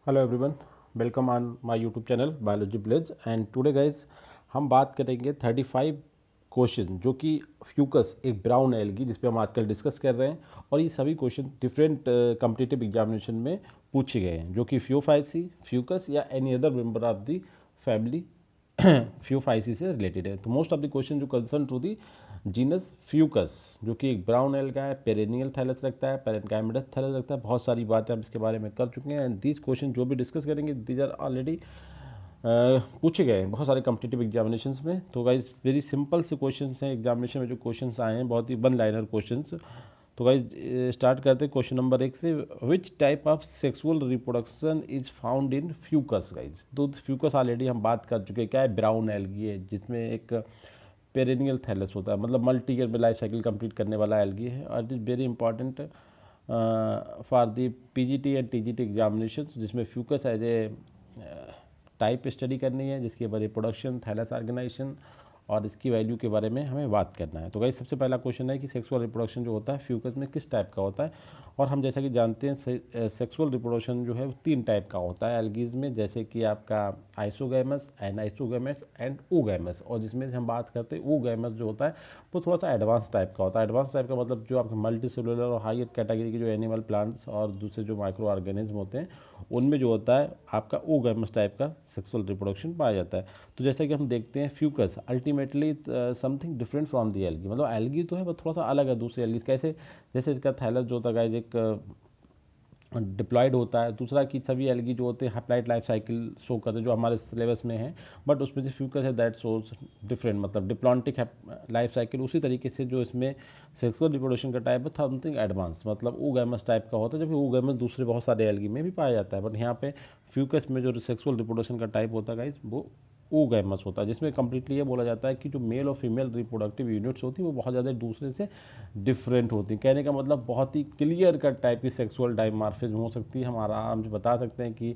Hello everyone, welcome on my YouTube channel biology village. And today guys हम बात करेंगे 35 question जो कि फ्यूकस एक ब्राउन एल्गी जिस पे हम आजकल डिस्कस कर रहे हैं। और ये सभी क्वेश्चन डिफरेंट कॉम्पिटिटिव एग्जामिनेशन में पूछे गए हैं जो कि फ्यूफाइसी, फ्यूकस या any other member of the family Phaeophyceae से रिलेटेड है। तो मोस्ट ऑफ द क्वेश्चन जो concern to the genus Fucus जो कि एक ब्राउन एल्गा है, पेरेनियल थैलस रखता है, पैरेन्काइमस थैलस रखता है। बहुत सारी बातें हम इसके बारे में कर चुके हैं एंड दीज क्वेश्चन जो भी डिस्कस करेंगे दीज आर ऑलरेडी पूछे गए हैं बहुत सारे कॉम्पिटिटिव एग्जामिनेशंस में। तो गाइज वेरी सिंपल से क्वेश्चंस हैं एग्जामिनेशन में जो क्वेश्चंस आए हैं, बहुत ही वन लाइनर क्वेश्चंस। तो गाइज स्टार्ट करते हैं क्वेश्चन नंबर 1 से। Which type of sexual reproduction is found in Fucus. Guys तो फ्यूकस ऑलरेडी हम बात कर चुके हैं, क्या है, ब्राउन एल्गी है जिसमें एक पेरेनियल थैलस होता है, मतलब मल्टी ईयर में लाइफ साइकिल कंप्लीट करने वाला एल्गी है। और it is very important for the PGT and TGT examination, जिसमें Fucus as a type study करनी है जिसके बारे रिप्रोडक्शन, थैलस ऑर्गेनाइजेशन और इसकी वैल्यू के बारे में हमें बात करना है। तो गाइस सबसे पहला क्वेश्चन है कि सेक्सुअल रिप्रोडक्शन जो होता है फ्यूकस में किस टाइप का होता है। और हम जैसा कि जानते हैं सेक्सुअल रिप्रोडक्शन जो है वो 3 टाइप का होता है एल्गीज में, जैसे कि आपका आइसोगैमस, एनाइसोगैमस एंड ओगैमस। और जिसमें हम बात करते हैं ओगैमस जो होता है वो थोड़ा सा एडवांस टाइप का होता है। एडवांस टाइप का मतलब जो आपके मल्टी सेलुलर और हायर कैटेगरी के जो एनिमल प्लांट्स और दूसरे जो माइक्रो ऑर्गेनिज्म होते हैं उनमें जो होता है आपका ओगैमस टाइप का सेक्सुअल रिप्रोडक्शन पाया जाता है। तो जैसा कि हम देखते हैं Fucus ultimately something different from the algae, मतलब एल्गी तो है वो थोड़ा सा अलग है दूसरे एल्गी कैसे। जैसे इसका थैलस जो होता है एक डिप्लॉयड होता है, दूसरा कि सभी एल्गी जो होते हैं हैप्लॉइड लाइफ साइकिल शो करते हैं जो हमारे सिलेबस में है, बट उसमें जो फ्यूकस है दैट शोज डिफरेंट, मतलब डिप्लॉन्टिक लाइफ साइकिल। उसी तरीके से जो इसमें सेक्सुअल रिप्रोडक्शन का टाइप है समथिंग एडवांस, मतलब ओगैमस टाइप का होता है, जबकि ओगैमस दूसरे बहुत सारे एल्गी में भी पाया जाता है। बट यहाँ पे फ्यूकस में जो सेक्सुअल रिप्रोडक्शन का टाइप होता है गाइस वो ओगैमस होता है, जिसमें कम्प्लीटली ये बोला जाता है कि जो मेल और फीमेल रिप्रोडक्टिव यूनिट्स होती है वो बहुत ज़्यादा दूसरे से डिफरेंट होती है। कहने का मतलब बहुत ही क्लियर कट टाइप की सेक्सुअल डाइमॉर्फिज्म हो सकती है। हम आराम से बता सकते हैं कि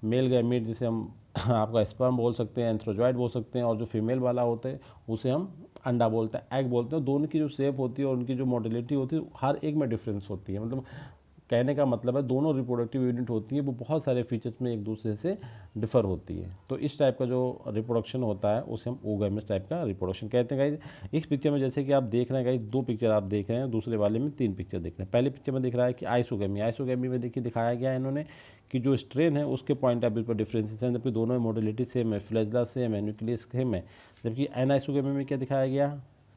मेल गैमीट जिसे हम आपका स्पर्म बोल सकते हैं, एंथ्रोजॉइड बोल सकते हैं, और जो फीमेल वाला होता है उसे हम अंडा बोलते हैं, एग बोलते हैं। दोनों की जो शेप होती है और उनकी जो मॉडलिटी होती है हर एक में डिफरेंस होती है। मतलब कहने का मतलब है दोनों रिप्रोडक्टिव यूनिट होती है वो बहुत सारे फीचर्स में एक दूसरे से डिफर होती है। तो इस टाइप का जो रिप्रोडक्शन होता है उसे हम ओगैमस टाइप का रिप्रोडक्शन कहते हैं गाइज। इस पिक्चर में जैसे कि आप देख रहे हैं गाइज, 2 पिक्चर आप देख रहे हैं, दूसरे वाले में 3 पिक्चर देख रहे हैं। पहले पिक्चर में दिख रहा है कि आइसोगैमी, आइसोगैमी में देखिए दिखाया गया है इन्होंने कि जो स्ट्रेन है उसके पॉइंट ऑफ व्यू पर डिफरेंसेस हैं, जबकि दोनों में मॉडलिटी सेम है, फ्लैजला सेम है, न्यूक्लियस सेम है। जबकि एनाइसोगैमी में क्या दिखाया गया,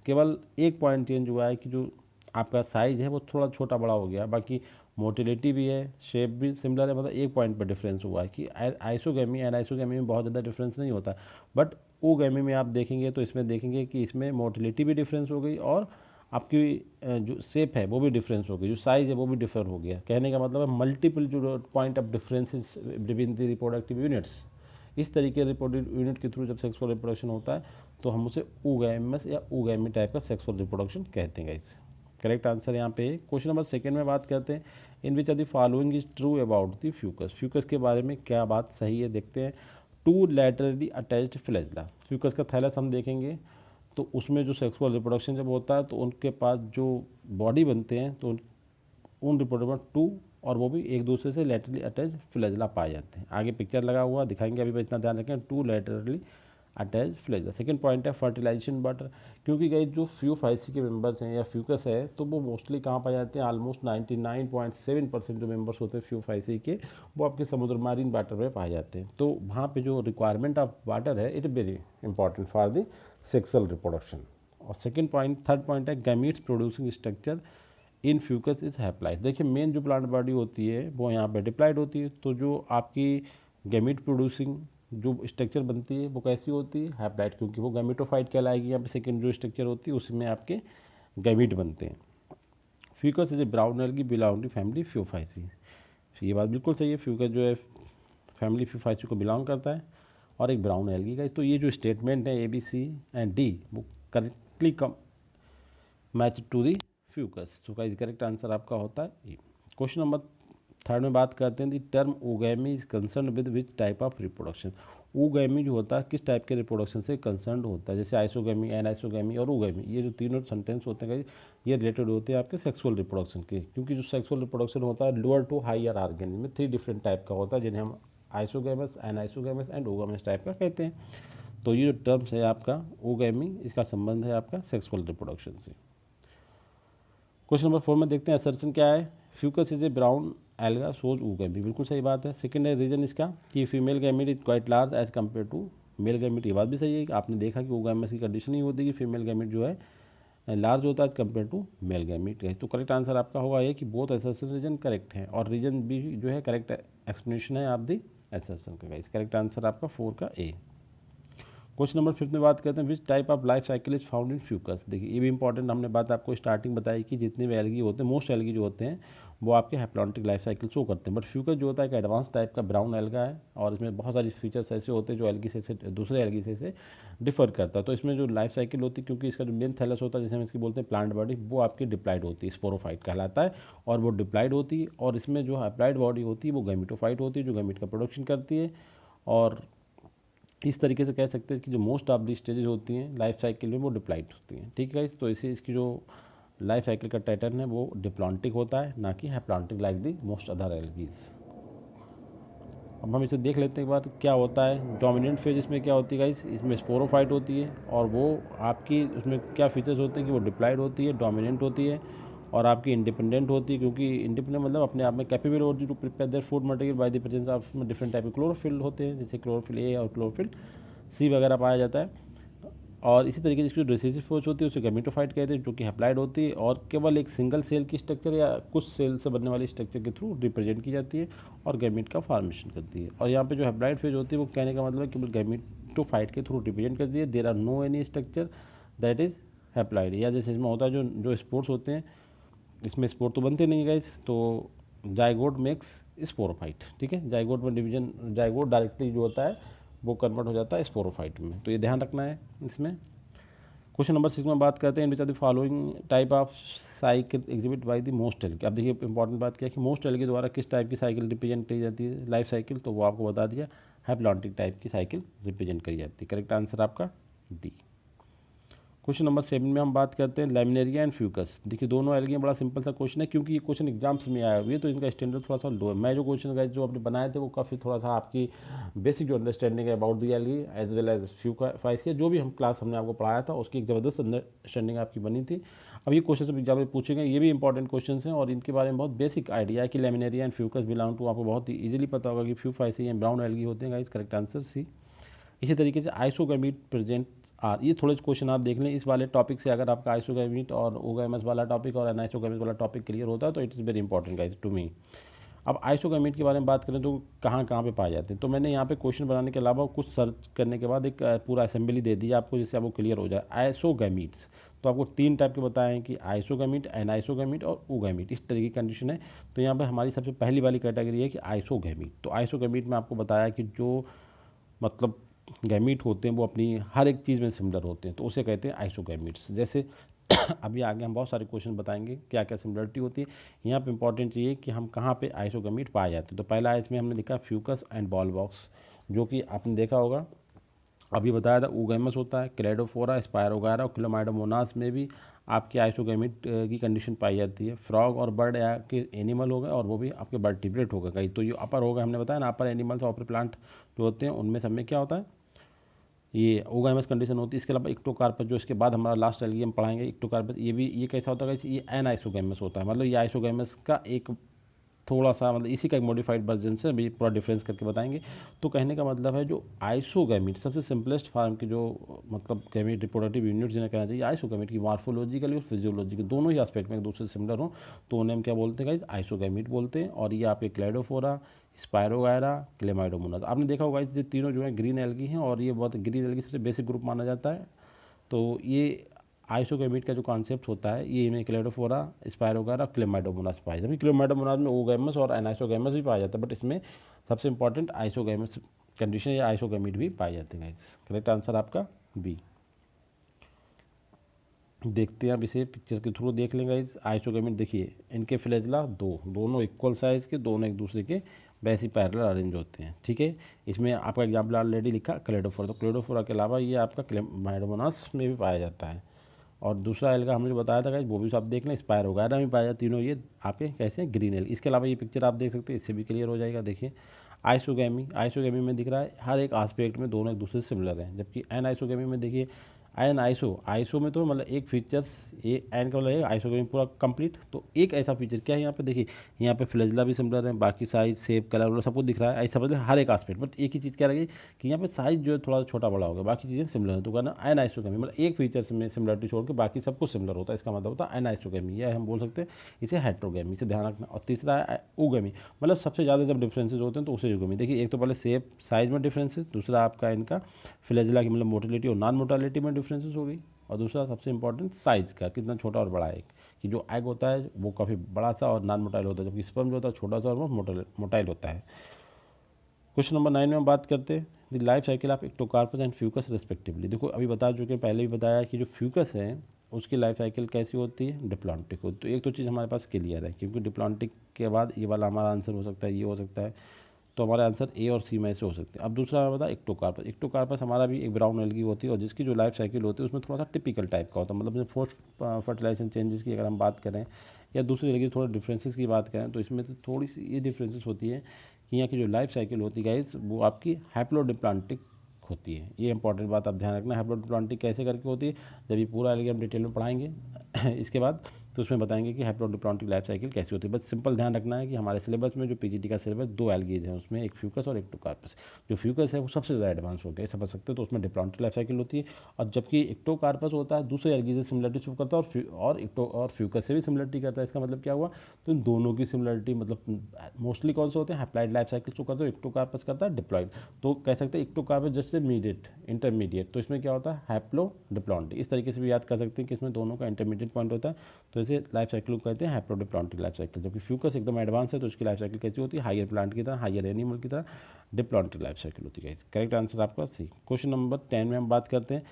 केवल एक पॉइंट चेंज हुआ है कि जो आपका साइज है वो थोड़ा छोटा बड़ा हो गया, बाकी मोटिलिटी भी है, शेप भी सिमिलर है, मतलब एक पॉइंट पर डिफरेंस हुआ है कि आइसोगैमी एनाइसोगैमी में बहुत ज़्यादा डिफरेंस नहीं होता। बट ओगैमी में आप देखेंगे तो इसमें देखेंगे कि इसमें मोटिलिटी भी डिफरेंस हो गई और आपकी जो शेप है वो भी डिफरेंस हो गई, जो साइज़ है वो भी डिफर हो गया। कहने का मतलब है मल्टीपल जो point of differences between the reproductive units. इस तरीके रिप्रोडक्टिव यूनिट के थ्रू जब सेक्सुअल रिप्रोडक्शन होता है तो हम उसे ओगैमस या ओगैमी टाइप का सेक्सुअल रिप्रोडक्शन कहते हैं गाइस। करेक्ट आंसर यहाँ पे क्वेश्चन नंबर 2 में बात करते हैं, in which are the following is true about the Fucus. Fucus के बारे में क्या बात सही है देखते हैं। 2 लैटरली अटैच्ड फ्लैजला, फ्यूकस का थैलस हम देखेंगे तो उसमें जो सेक्सुअल रिप्रोडक्शन जब होता है तो उनके पास जो बॉडी बनते हैं तो उन रिप्रोडक्ट 2 और वो भी एक दूसरे से लैटरली अटैच फ्लैजला पाए जाते हैं। आगे पिक्चर लगा हुआ दिखाएंगे, अभी इतना ध्यान रखें, 2 laterally attach flagella. Second point है फर्टिलाइजेशन बटर, क्योंकि गई जो फ्यूफाइसी के मेंबर्स हैं या फ्यूकस है तो वो मोस्टली कहाँ पाए जाते हैं, ऑलमोस्ट 99.7% जो मेंबर्स होते हैं फ्यूफाइसी के वो आपके समुद्र मारीन वाटर में पाए जाते हैं। तो वहाँ पे जो रिक्वायरमेंट ऑफ वाटर है it is very important for the sexual reproduction. और सेकेंड पॉइंट, थर्ड पॉइंट है gametes producing structure in Fucus is haploid. देखिए मेन जो प्लांट बॉडी होती है वो यहाँ पे डिप्लाइड होती है, तो जो आपकी गैमीट प्रोड्यूसिंग जो स्ट्रक्चर बनती है वो कैसी होती है, हैप्लाइड, क्योंकि वो गैमेटोफाइट कहलाएगी। यहाँ पे सेकेंड जो स्ट्रक्चर होती है उसमें आपके गैमीट बनते हैं। Fucus is a brown algae belong to family Phaeophyceae, ये बात बिल्कुल सही है, फ्यूकस जो है फैमिली फ्यूफाइसी को बिलोंग करता है और एक ब्राउन एल्गी का। तो ये जो स्टेटमेंट है ABC एंड D वो correctly match to the Fucus. तो का करेक्ट आंसर आपका होता है। क्वेश्चन नंबर थर्ड में बात करते हैं the term ओगैमी is concern with which type of reproduction. ओगैमी जो होता है किस टाइप के रिप्रोडक्शन से कंसर्न होता है, जैसे आइसोगैमी, एनाइसोगैमी और ओगैमी, ये जो तीनों सेंटेंस होते हैं ये रिलेटेड होते हैं आपके सेक्सुअल रिप्रोडक्शन के, क्योंकि जो सेक्सुअल रिप्रोडक्शन होता है लोअर टू हायर ऑर्गेनिज्म में 3 डिफरेंट टाइप का होता है, जिन्हें हम isogamous, anisogamous and oogamous type का कहते हैं। तो ये जो टर्म्स है आपका ओगैमी, इसका संबंध है आपका सेक्सुअल रिप्रोडक्शन से। क्वेश्चन नंबर 4 में देखते हैं असर्शन क्या है, Fucus is a brown alga shows oogamy, बिल्कुल सही बात है। सेकंड है रीजन इसका कि female gamete is quite large as compare to male gamete, ये बात भी सही है कि आपने देखा कि ओगैमस की कंडीशन ही होती है कि फीमेल गैमीट जो है लार्ज होता है as compare to male gamete. तो करेक्ट आंसर आपका होगा ये कि बोथ असर्शन रीजन करेक्ट है, और रीजन भी जो है करेक्ट एक्सप्लेनेशन है आप दी असर्शन का। इस करेक्ट आंसर आपका 4 का ए। क्वेश्चन नंबर 5 में बात करते हैं which type of life cycle is found in Fucus. देखिए ये भी इंपॉर्टेंट, हमने बात आपको स्टार्टिंग बताई कि जितने भी एल्गी होते हैं, मोस्ट एल्गी जो होते हैं वो आपके हैप्लॉन्टिक लाइफ साइकिल शो करते हैं, बट फ्यूकस जो होता है एक एडवांस टाइप का ब्राउन एल्गा है, और इसमें बहुत सारी फीचर्स ऐसे होते हैं जो एल्गी से दूसरे एल्गी से डिफर करता है। तो इसमें जो लाइफ साइकिल होती है, क्योंकि इसका जो मेन थैलस होता है जिसे हम इसकी बोलते हैं प्लांट बॉडी, वो आपकी डिप्लाइड होती है, स्पोरोफाइट कहलाता है, और वो डिप्लाइड होती है, और इसमें जो अप्लाइड बॉडी होती है वो गैमिटोफाइट होती है, जो गैमिट का प्रोडक्शन करती है। और इस तरीके से कह सकते हैं कि जो मोस्ट ऑफ दी स्टेजेस होती हैं लाइफ साइकिल में वो डिप्लाइड होती हैं, ठीक है। तो इसे इसकी जो लाइफ साइकिल का पैटर्न है वो डिप्लॉन्टिक होता है, ना कि haplontic like the most other algae. अब हम इसे देख लेते हैं एक बार क्या होता है। डोमिनेंट फेज इसमें क्या होती है गाइस, इसमें स्पोरोफाइट होती है, और वो आपकी उसमें क्या फीचर्स होते हैं कि वो डिप्लाइड होती है, डोमिनेंट होती है, और आपकी इंडिपेंडेंट होती है, क्योंकि इंडिपेंडेंट मतलब अपने आप में कैपेबल होती है to prepare their food material by the presence of different type के क्लोरोफिल होते हैं, जैसे क्लोरोफिल ए और क्लोरोफिल सी वगैरह पाया जाता है। और इसी तरीके से इसकी जो रिसेसिव फोर्स होती है उसे गैमेटोफाइट कहते हैं, जो कि हैप्लाइड होती है, और केवल एक सिंगल सेल की स्ट्रक्चर या कुछ सेल से बनने वाली स्ट्रक्चर के थ्रू रिप्रेजेंट की जाती है और गैमीट का फॉर्मेशन करती है। और यहाँ पे जो हैप्लाइड फेज होती है वो कहने का मतलब है केवल गैमेटोफाइट के थ्रू रिप्रेजेंट करती है, there are no any structure that is haploid. या जैसे इसमें होता है जो स्पोर्ट्स होते हैं, इसमें स्पोर तो बनते नहीं गाइस, तो जाइगोट मेक्स स्पोरोफाइट, ठीक है। जाइगोट में डिवीजन, जाइगोट डायरेक्टली जो होता है वो कन्वर्ट हो जाता है स्पोरोफाइट में, तो ये ध्यान रखना है इसमें। क्वेश्चन नंबर 6 में बात करते हैं which are the following type of cycle exhibit by the most algae. अब देखिए इंपॉर्टेंट बात क्या है कि मोस्ट एल्गी द्वारा किस टाइप की साइकिल रिप्रेजेंट करी जाती है लाइफ साइकिल, तो वो आपको बता दिया हैप्लॉन्टिक टाइप की साइकिल रिप्रेजेंट करी जाती है। करेक्ट आंसर आपका डी। क्वेश्चन नंबर 7 में हम बात करते हैं लैमिनेरिया एंड फ्यूकस। देखिए दोनों एल्गी बड़ा सिंपल सा क्वेश्चन है, क्योंकि ये क्वेश्चन एग्जाम्स में आया हुआ है, तो इनका स्टैंडर्ड थोड़ा सा लो है। मैं जो क्वेश्चन गाइस जो आपने बनाए थे वो काफ़ी थोड़ा सा आपकी बेसिक जो अंडरस्टैंडिंग है about the algae as well as Phaeophyceae, जो भी हम क्लास हमने आपको पढ़ाया था उसकी एक ज़बरदस्त अंडरस्टैंडिंग आपकी बनी थी। अब ये क्वेश्चन एग्जाम में पूछे गए, ये भी इंपॉर्टेंट क्वेश्चन हैं, और इनके बारे में बहुत बेसिक आइडिया है कि Laminaria and Fucus belong to, आपको बहुत ही ईजिली पता होगा कि फ्यूकाइसिया ब्राउन एल्गी होते हैं गाइस। Correct answer C. इसी तरीके से आइसोगैमीट प्रेजेंट आर, ये थोड़े क्वेश्चन आप देख लें इस वाले टॉपिक से, अगर आपका आइसोगैमीट और ओगैमस वाला टॉपिक और एनाइसोगैमस वाला टॉपिक क्लियर होता है तो it is very important guys to me. अब आइसोगैमीट के बारे में बात करें तो कहाँ कहाँ पे पाए जाते हैं, तो मैंने यहाँ पे क्वेश्चन बनाने के अलावा कुछ सर्च करने के बाद एक पूरा असेंबली दे दी आपको, जिससे आपको क्लियर हो जाए। आइसोगैमीट्स तो आपको 3 टाइप के बताए हैं कि आइसोगैमीट, एनाइसोगैमीट और ओगैमीट, इस तरीके की कंडीशन है। तो यहाँ पर हमारी सबसे पहली वाली कैटेगरी है कि आइसोगैमीट। तो आइसोगैमीट में आपको बताया कि जो मतलब गैमीट होते हैं वो अपनी हर एक चीज़ में सिमिलर होते हैं, तो उसे कहते हैं आइसोगैमीट्स। जैसे अभी आगे हम बहुत सारे क्वेश्चन बताएंगे क्या क्या सिमिलरिटी होती है। यहाँ पे इंपॉर्टेंट ये कि हम कहाँ पे आइसोगैमीट पाए जाते हैं। तो पहला है इसमें हमने लिखा फ्यूकस एंड बॉल बॉक्स, जो कि आपने देखा होगा अभी बताया था ओगैमस होता है, क्लेडोफोरा, स्पायरोगायरा और क्लोमाइडोमोनास में भी आपकी आइसोगैमीट की कंडीशन पाई जाती है। फ्रॉग और बर्ड या के एनिमल हो गए, और वो भी आपके वर्टिब्रेट होगा कहीं। तो ये अपर होगा, हमने बताया ना अपर एनिमल्स और अपर प्लांट जो होते हैं उनमें सब में क्या होता है ये ओगैमस कंडीशन होती है। इसके अलावा इक्टोकार्पस जो इसके बाद हमारा लास्ट एल्गी हम पढ़ाएंगे इक्टोकार्पस, ये कैसा होता है, ये एनाइसोगैमस होता है। मतलब ये आइसोगैमस का एक थोड़ा सा मतलब इसी का एक मॉडिफाइड वर्जन से अभी पूरा डिफरेंस करके बताएंगे। तो कहने का मतलब है जो आइसोगैमीट सबसे सिंपलेस्ट फार्म की जो मतलब गैमीट रिप्रोडक्टिव यूनिट जिन्हें कहना चाहिए आइसोगैमीट की मॉर्फोलॉजिकली और फिजियोलॉजिकल दोनों ही एस्पेक्ट में एक दूसरे से सिमिलर हों, तो उन्हें हम क्या बोलते हैं गाइस, आइसोगैमीट बोलते हैं। और ये आपके क्लेडोफोरा, स्पायरोगायरा, क्लेमाइडोमोनास, आपने देखा होगा ये तीनों जो है ग्रीन एल्गी हैं, और ये बहुत ग्रीन एल्गी सबसे बेसिक ग्रुप माना जाता है। तो ये आइसोगैमीट का जो कॉन्सेप्ट होता है ये इनमें क्लेडोफोरा, स्पायरोगायरा और क्लेमाइडोमोनास पाए जाते हैं। क्लेमाइडोमोनास में ओगैमस और एनाइसोगैमस भी पाया जाता है, बट इसमें सबसे इंपॉर्टेंट आइसोगैमस कंडीशन या आइसोगैमीट भी पाए जाते हैं। करेक्ट आंसर आपका बी। देखते हैं, अब इसे पिक्चर के थ्रू देख लेंगे इस आइसोगेमिट। देखिए इनके फ्लैजेला दोनों इक्वल साइज़ के, दोनों एक दूसरे के वैसे ही पैरेलल अरेंज होते हैं। ठीक है, इसमें आपका एग्जाम्पल ऑलरेडी लिखा क्लेडोफोरा, तो क्लेडोफोरा के अलावा ये आपका क्लेमाइडोमोनास में भी पाया जाता है। और दूसरा एल्गा हमने जो बताया था वो भी आप देख लें, स्पायरोगायरा में पाया जाता है। तीनों ये आपके कैसे हैं, ग्रीन एल। इसके अलावा ये पिक्चर आप देख सकते हैं, इससे भी क्लियर हो जाएगा। देखिए आइसोगेमी में दिख रहा है हर एक आस्पेक्ट में दोनों एक दूसरे से सिमिलर हैं, जबकि एन आइसोगेमी में देखिए एन आइसो में तो मतलब एक फीचर्स, ये एन का मतलब है आइसोगेमी पूरा कंप्लीट। तो एक ऐसा फीचर क्या है यहाँ पे, देखिए यहाँ पे फ्लैजेला भी सिमिलर है, बाकी साइज शेप कलर वगैरह सब कुछ दिख रहा है। ऐसा मतलब हर एक आस्पेक्ट, बट एक ही चीज़ क्या रहेगी कि यहाँ पे साइज जो है थोड़ा छोटा बड़ा होगा, बाकी चीज़ें सिमिलर है। तो कहना एन आइसोगेमी मतलब एक फीचर्स में सिमिलरिटी छोड़ के बाकी सब कुछ सिमिलर होता है, इसका मतलब होता है एन आइसोगेमी। या हम बोल सकते हैं इसे हेट्रोगेमी, इसे ध्यान रखना। और तीसरा है ओगेमी, मतलब सबसे ज़्यादा जब डिफरेंसेस होते हैं तो उसे ओगेमी। देखिए एक तो पहले शेप साइज में डिफरेंसेस, दूसरा आपका इनका फ्लैजेला की मतलब मोटिलिटी और नॉन मोटिलिटी में डिफरेंसेस हो गई, और दूसरा सबसे इंपॉर्टेंट साइज़ का, कितना छोटा और बड़ा है। कि जो एग होता है वो काफ़ी बड़ा सा और नॉन मोटाइल होता है, जबकि स्पर्म जो होता है छोटा सा और वो मोटाइल होता है। क्वेश्चन नंबर 9 में हम बात करते हैं the life cycle of Ectocarpus and Fucus respectively. देखो अभी बता चुके हैं, पहले भी बताया कि जो फ्यूकस है उसकी लाइफ साइकिल कैसी होती है, डिप्लॉन्टिक होती है। तो एक तो चीज़ हमारे पास क्लियर है, क्योंकि डिप्लॉन्टिक के बाद ये वाला हमारा आंसर हो सकता है, ये हो सकता है, तो हमारा आंसर ए और सी में से हो सकते हैं। अब दूसरा हमें बता एक्टोकार्पस हमारा भी एक ब्राउन एल्गी होती है, और जिसकी जो लाइफ साइकिल होती है उसमें थोड़ा सा टिपिकल टाइप का होता है। मतलब फोर्स फर्टिलाइजेशन चेंजेस की अगर हम बात करें या दूसरी एल्गी थोड़े डिफरेंसेस की बात करें, तो इसमें तो थोड़ी सी ये डिफरेंसेस होती है कि यहाँ की जो लाइफ साइकिल होती है गाइस वो आपकी हैप्लोडिप्लॉन्टिक होती है। ये इंपॉर्टेंट बात आप ध्यान रखना, हैप्लोडिप्लॉन्टिक कैसे करके होती है, जब ये पूरा एल्गी हम डिटेल में पढ़ाएंगे इसके बाद, तो उसमें बताएंगे कि हैप्लोडिप्लॉन्टिक लाइफ साइकिल कैसी होती है। बस सिंपल ध्यान रखना है कि हमारे सिलेबस में जो पीजीटी का सिलेबस 2 एल्गीज हैं, उसमें एक फ्यूकस और एक्टोकार्पस। जो फ्यूकस है वो सबसे ज़्यादा एडवांस हो गया, समझ सकते हो, तो उसमें डिप्लॉन्टिक लाइफ साइकिल होती है। और जबकि एक्टोकार्पस होता है दूसरे एल्गीज से सिमिलरिटी शो करता है, और फ्यूकस से भी सिमिलरिटी करता है। इसका मतलब क्या हुआ, तो इन दोनों की सिमिलरिटी मतलब मोस्टली कौन से होते हैं, हैप्लाइड लाइफ साइकिल शो करते हैं, एक्टोकार्पस करता है डिप्लॉइड। तो कह सकते हैं एक्टोकार्पस जस्ट इंटरमीडिएट, तो इसमें क्या होता है हैप्लोडिप्लॉन्टिक। इस तरीके से भी याद कर सकते हैं कि इसमें दोनों का इंटरमीडिएट पॉइंट होता है, तो इसे लाइफ साइकिल को कहते हैं हैप्लोडिप्लॉन्टिक लाइफ साइकिल। जबकि फ्यूकस एकदम एडवांस है, तो उसकी लाइफ साइकिल कैसी होती है, हायर प्लांट की तरह, हायर एनिमल की तरह डिप्लॉन्टिक लाइफ साइकिल होती है। करेक्ट आंसर आपका सी। क्वेश्चन नंबर 10 में हम बात करते हैं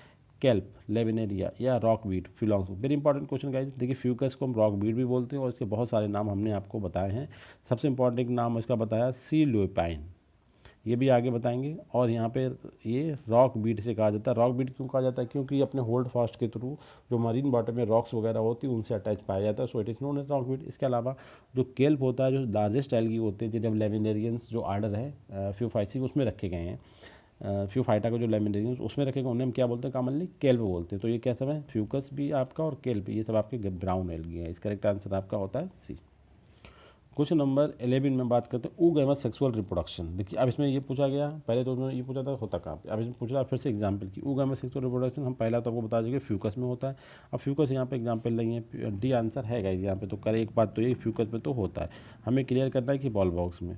केल्प, लेविनेरिया या रॉक बीट, फिलॉन्स। Very important question guys. देखिए फ्यूकस को हम रॉक बीट भी बोलते हैं और इसके बहुत सारे नाम हमने आपको बताए हैं। सबसे इंपॉर्टेंट नाम इसका बताया सी ल्यूपाइन, ये भी आगे बताएंगे। और यहाँ पे ये रॉक बीट से कहा जाता है। रॉक बीट क्यों कहा जाता है, क्योंकि अपने होल्ड फास्ट के थ्रू जो मरीन वाटर में रॉक्स वगैरह होती है उनसे अटैच पाया जाता है, so it is known as rock beat. इसके अलावा जो केल्प होता है, जो लार्जेस्ट एल्गी होते हैं, जिन्हें लेविनेरियंस जो आर्डर है फ्यूफाइसी उसमें रखे गए हैं, फ्यूफाइटा को जो लेमिनेरियंस उसमें रखेगा उन्हें हम क्या बोलते हैं, कॉमनली केल्प बोलते हैं। तो ये क्या सब है, फ्यूकस भी आपका और केल्प, ये सब आपके ब्राउन एल्गी है। इस करेक्ट आंसर आपका होता है सी। क्वेश्चन नंबर 11 में बात करते हैं oogamous सेक्सुअल रिप्रोडक्शन। देखिए अब इसमें ये पूछा गया, पहले तो उन्होंने ये पूछा था होता कहाँ पे, अब इसमें पूछ रहा फिर से एग्जाम्पल की oogamous सेक्सुअल रिप्रोडक्शन। हम पहला तो आपको बता देंगे फ्यूकस में होता है। अब फ्यूकस यहाँ पे एग्जाम्पल नहीं है, डी आंसर है गाइस यहाँ पे। तो करे एक बात तो ये फ्यूकस में तो होता है, हमें क्लियर करना है कि बॉल बॉक्स में।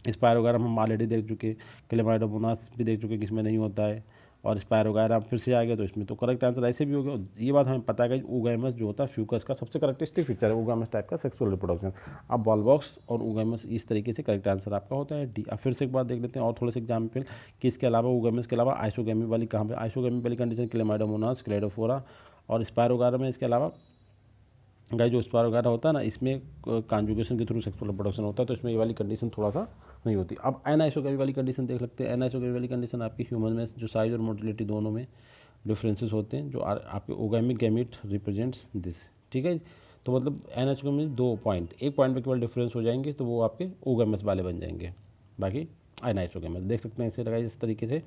स्पायरोगायरम हम ऑलरेडी देख चुके, क्लेमाइडोमोनास भी देख चुके कि इसमें नहीं होता है, और स्पायरोगायरम फिर से आ गया, तो इसमें तो करेक्ट आंसर ऐसे भी हो गया। ये बात हमें पता है कि oogamous जो होता है फ्यूकस का सबसे करेक्टरिस्टिक फीचर है oogamous टाइप का सेक्सुअल रिप्रोडक्शन। अब बॉल बॉक्स और oogamous इस तरीके से करेक्ट आंसर आपका होता है डी। अब फिर से एक बार देख लेते हैं और थोड़े से एग्जाम्पल कि इसके अलावा oogamous के अलावा आइसोगेमी वाली कहाँ पे, आइसोगेमी वाली कंडीशन क्लेमाइडोमोनास, क्लेडोफोरा और स्पायरोगायरम में। इसके अलावा गाइस जो स्पार वगैरह होता है ना, इसमें कॉन्जुगेशन के थ्रू सेक्सुअल रिप्रोडक्शन होता है, तो इसमें ये वाली कंडीशन थोड़ा सा नहीं होती। अब एनाइसोगेमी वाली कंडीशन देख सकते हैं। एनाइसोगेमी वाली कंडीशन आपकी ह्यूमन में जो साइज और मोटिलिटी दोनों में डिफरेंसेस होते हैं, जो आपके ओगेमिक गैमीट रिप्रेजेंट्स दिस। ठीक है, तो मतलब एनाइसोगेमी 2 पॉइंट, एक पॉइंट पे केवल डिफरेंस हो जाएंगे तो वो आपके ओगेमस वाले बन जाएंगे, बाकी एनाइसोगेमस देख सकते हैं। इसे लगाइए इस तरीके से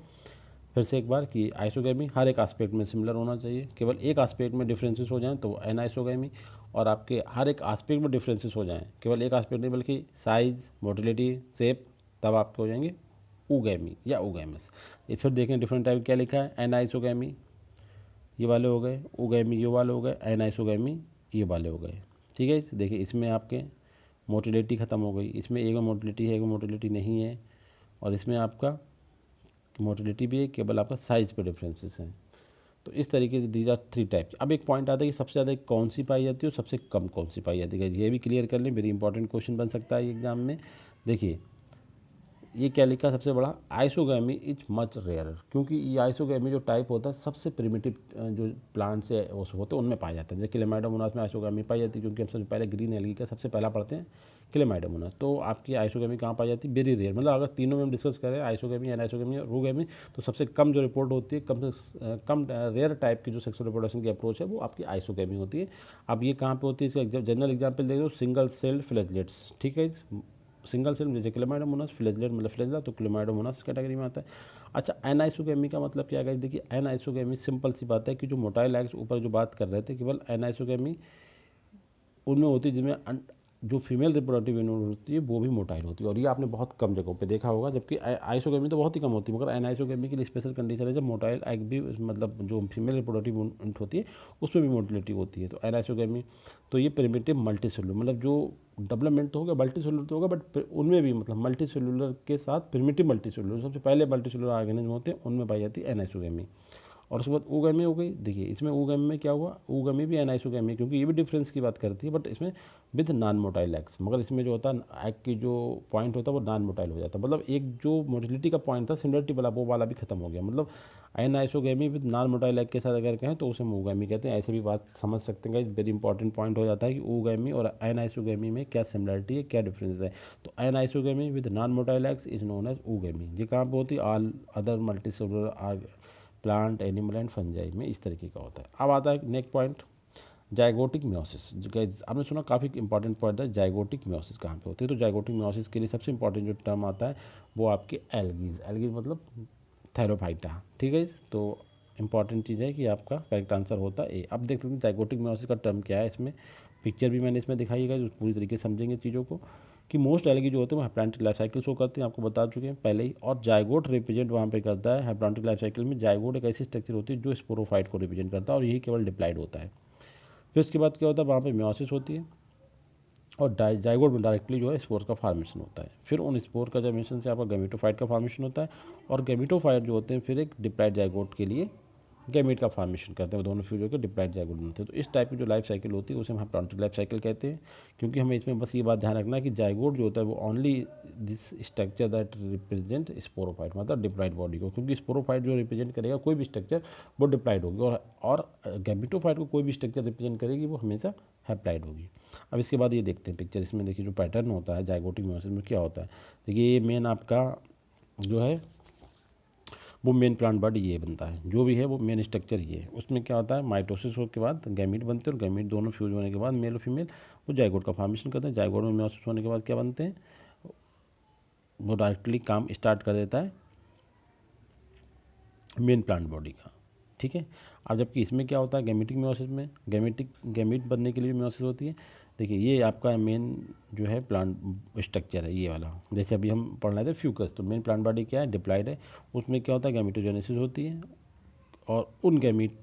फिर से एक बार कि आइसोगेमी हर एक एस्पेक्ट में सिमिलर होना चाहिए, केवल एक एस्पेक्ट में डिफरेंसेस हो जाएं तो एनाइसोगेमी, और आपके हर एक एस्पेक्ट में डिफरेंसेस हो जाएं, केवल एक एस्पेक्ट नहीं बल्कि साइज, मोटिलिटी, शेप, तब आपके हो जाएंगे oogamous या oogamous। ये फिर देखें डिफरेंट टाइप क्या लिखा है, एनाइसोगेमी ये वाले हो गए, oogamous ये वाले हो गए, एनाइसोगेमी ये वाले हो गए। ठीक है, देखिए इसमें आपके मोटिलिटी ख़त्म हो गई, इसमें एक मोटिलिटी है, एक मोटिलिटी नहीं है, और इसमें आपका मोटिलिटी भी है, केवल आपका साइज़ पे डिफरेंसेस हैं। तो इस तरीके से दीज आर 3 टाइप्स। अब एक पॉइंट आता है कि सबसे ज़्यादा कौन सी पाई जाती है और सबसे कम कौन सी पाई जाती है, ये भी क्लियर कर लें, वेरी इंपॉर्टेंट क्वेश्चन बन सकता है एग्जाम में। देखिए ये क्या लिखा सबसे बड़ा, आइसोगैमी इज मच रेयर, क्योंकि ये आइसोगैमी जो टाइप होता है सबसे प्रिमिटिव जो प्लांट से होते हैं उनमें पाया जाता है। जैसे क्लेमाइडोमोनास में आइसोगैमी पाई जाती है, क्योंकि हम सबसे पहले ग्रीन एल्गी का सबसे पहला पढ़ते हैं क्लेमाइडोमोनास। तो आपकी आइसोगैमी कहाँ पाई जाती है, वेरी रेयर। मतलब अगर तीनों में हम डिस्कस करें आइसोगैमी, एनाइसोगैमी, रूगैमी, तो सबसे कम जो रिपोर्ट होती है, कम से कम रेयर टाइप की जो सेक्सुअल रिप्रोडक्शन की अप्रोच है वो आपकी आइसोगैमी होती है। अब ये कहाँ पे होती है, इसका जनरल एग्जाम्पल देख दो, सिंगल सेल फ्लैजेलेट्स, ठीक है। सिंगल सेल जैसे क्लेमाइडोमोनास, फ्लैजेलेट मतलब फ्लैजेला, तो क्लेमाइडोमोनास कैटेगरी में आता है। अच्छा, एनाइसोगैमी का मतलब क्या है, देखिए एनाइसोगैमी सिंपल सी बात है कि जो मोटाइल एग्स ऊपर जो बात कर रहे थे, केवल एनाइसोगैमी उनमें होती है जिनमें जो फीमेल रिप्रोडक्टिव यूनिट होती है वो भी मोटाइल होती है, और ये आपने बहुत कम जगहों पे देखा होगा। जबकि आइसोगैमी तो बहुत ही कम होती है, मगर एनाइसोगैमी के लिए स्पेशल कंडीशन है जब मोटाइल एग भी, मतलब जो फीमेल रिप्रोडक्टिव यूनिट होती है उसमें भी मोटिलिटी होती है। तो एनाइसोगैमी, तो ये प्रिमिटिव मल्टी सेलुलर, मतलब जो डेवलपमेंट तो होगा मल्टी सेलुलर तो होगा, बट उनमें भी मतलब मल्टी सेलुलर के साथ प्रिमिटिव मल्टी सेलुलर, सबसे पहले मल्टी सेलुलर ऑर्गेनिज्म होते हैं उनमें पाई जाती है एनाइसोगैमी। और उसके बाद ओगैमी हो गई। देखिए इसमें ओगैमी में क्या हुआ, ओगैमी भी एनाइसोगैमी, क्योंकि ये भी डिफरेंस की बात करती है, बट इसमें विद नॉन मोटाइल एग्स, मगर इसमें जो होता है एग की जो पॉइंट होता है वो नॉन मोटाइल हो जाता है। मतलब एक जो मोटिलिटी का पॉइंट था सिमिलरिटी वाला, वो वाला भी खत्म हो गया। मतलब anisogamy with non motile egg के साथ अगर कहें तो उसे हम ओगैमी कहते हैं। ऐसे भी बात समझ सकते हैं, वेरी इंपॉर्टेंट पॉइंट हो जाता है कि ओगैमी और एनाइसोगैमी में क्या सिमिलरिटी है, क्या डिफरेंस है। तो anisogamy with non motile eggs is known as oogamy. ये कहाँ पर होती है, all other multicellular plant, animal and fungi में इस तरीके का होता है। अब आता है नेक्स्ट पॉइंट, जाइगोटिक मियोसिस। आपने सुना काफ़ी इंपॉर्टेंट पॉइंट है, जाइगोटिक मियोसिस कहाँ पे होती है। तो जाइगोटिक मियोसिस के लिए सबसे इंपॉर्टेंट जो टर्म आता है वो आपके एल्गीज, एल्गीज मतलब थैरोफाइटा, ठीक है। तो इंपॉर्टेंट चीज़ है कि आपका करेक्ट आंसर होता है ए। अब देखते हैं जाइगोटिक मियोसिस का टर्म क्या है, इसमें पिक्चर भी मैंने इसमें दिखाई है जो पूरी तरीके से समझेंगे चीज़ों को, कि मोस्ट एल्गी जो होते हैं वो हैप्लॉन्टिक लाइफ साइकिल शो करते हैं, आपको बता चुके हैं पहले ही। और जाइगोट रिप्रेजेंट वहाँ पे करता है हैप्लॉन्टिक लाइफ साइकिल में, जाइगोट एक ऐसी स्ट्रक्चर होती है जो स्पोरोफाइट को रिप्रेजेंट करता है, और यही केवल डिप्लाइड होता है। फिर उसके बाद क्या होता है, वहाँ पे मियोसिस होती है, और जाइगोट में डायरेक्टली जो है स्पोर का फॉर्मेशन होता है। फिर उन स्पोर का जमीशन से आपका गैमेटोफाइट का फॉर्मेशन होता है, और गैमेटोफाइट जो होते हैं फिर एक डिप्लाइड जाइगोट के लिए गैमेट का फॉर्मेशन करते हैं, वो दोनों फ्यूज होकर डिप्लाइड जाइगोट बनते हैं। तो इस टाइप की जो लाइफ साइकिल होती है उसे हम हैप्लॉन्टिक लाइफ साइकिल कहते हैं। क्योंकि हमें इसमें बस ये बात ध्यान रखना है कि जाइगोट जो होता है वो only this structure that represent sporophyte, मतलब डिप्लाइड बॉडी को, क्योंकि स्पोरोफाइट जो रिप्रेजेंट करेगा कोई भी स्ट्रक्चर वो डिप्लाइड होगी, और गैमेटोफाइट को कोई भी स्ट्रक्चर रिप्रेजेंट करेगी वो हमेशा हैप्लाइड होगी। अब इसके बाद ये देखते हैं पिक्चर, इसमें देखिए जो पैटर्न होता है जाइगोटिक मियोसिस में क्या होता है। देखिए ये मेन आपका जो है वो मेन प्लांट बॉडी ये बनता है, जो भी है वो मेन स्ट्रक्चर ये है। उसमें क्या होता है, माइटोसिस के बाद गैमीट बनते हैं, और गैमीट दोनों फ्यूज होने के बाद मेल और फीमेल वो जाइगोट का फॉर्मेशन करते हैं। जाइगोट में मियोसिस होने के बाद क्या बनते हैं, वो डायरेक्टली काम स्टार्ट कर देता है मेन प्लांट बॉडी का, ठीक है। अब जबकि इसमें क्या होता है, गैमेटिक मियोसिस में गैमीट बनने के लिए मियोसिस होती है। देखिए ये आपका मेन जो है प्लांट स्ट्रक्चर है ये वाला। जैसे अभी हम पढ़ रहे थे फ्यूकस, तो मेन प्लांट बॉडी क्या है, डिप्लाइड है। उसमें क्या होता है, गैमेटोजेनेसिस होती है, और उन गैमीट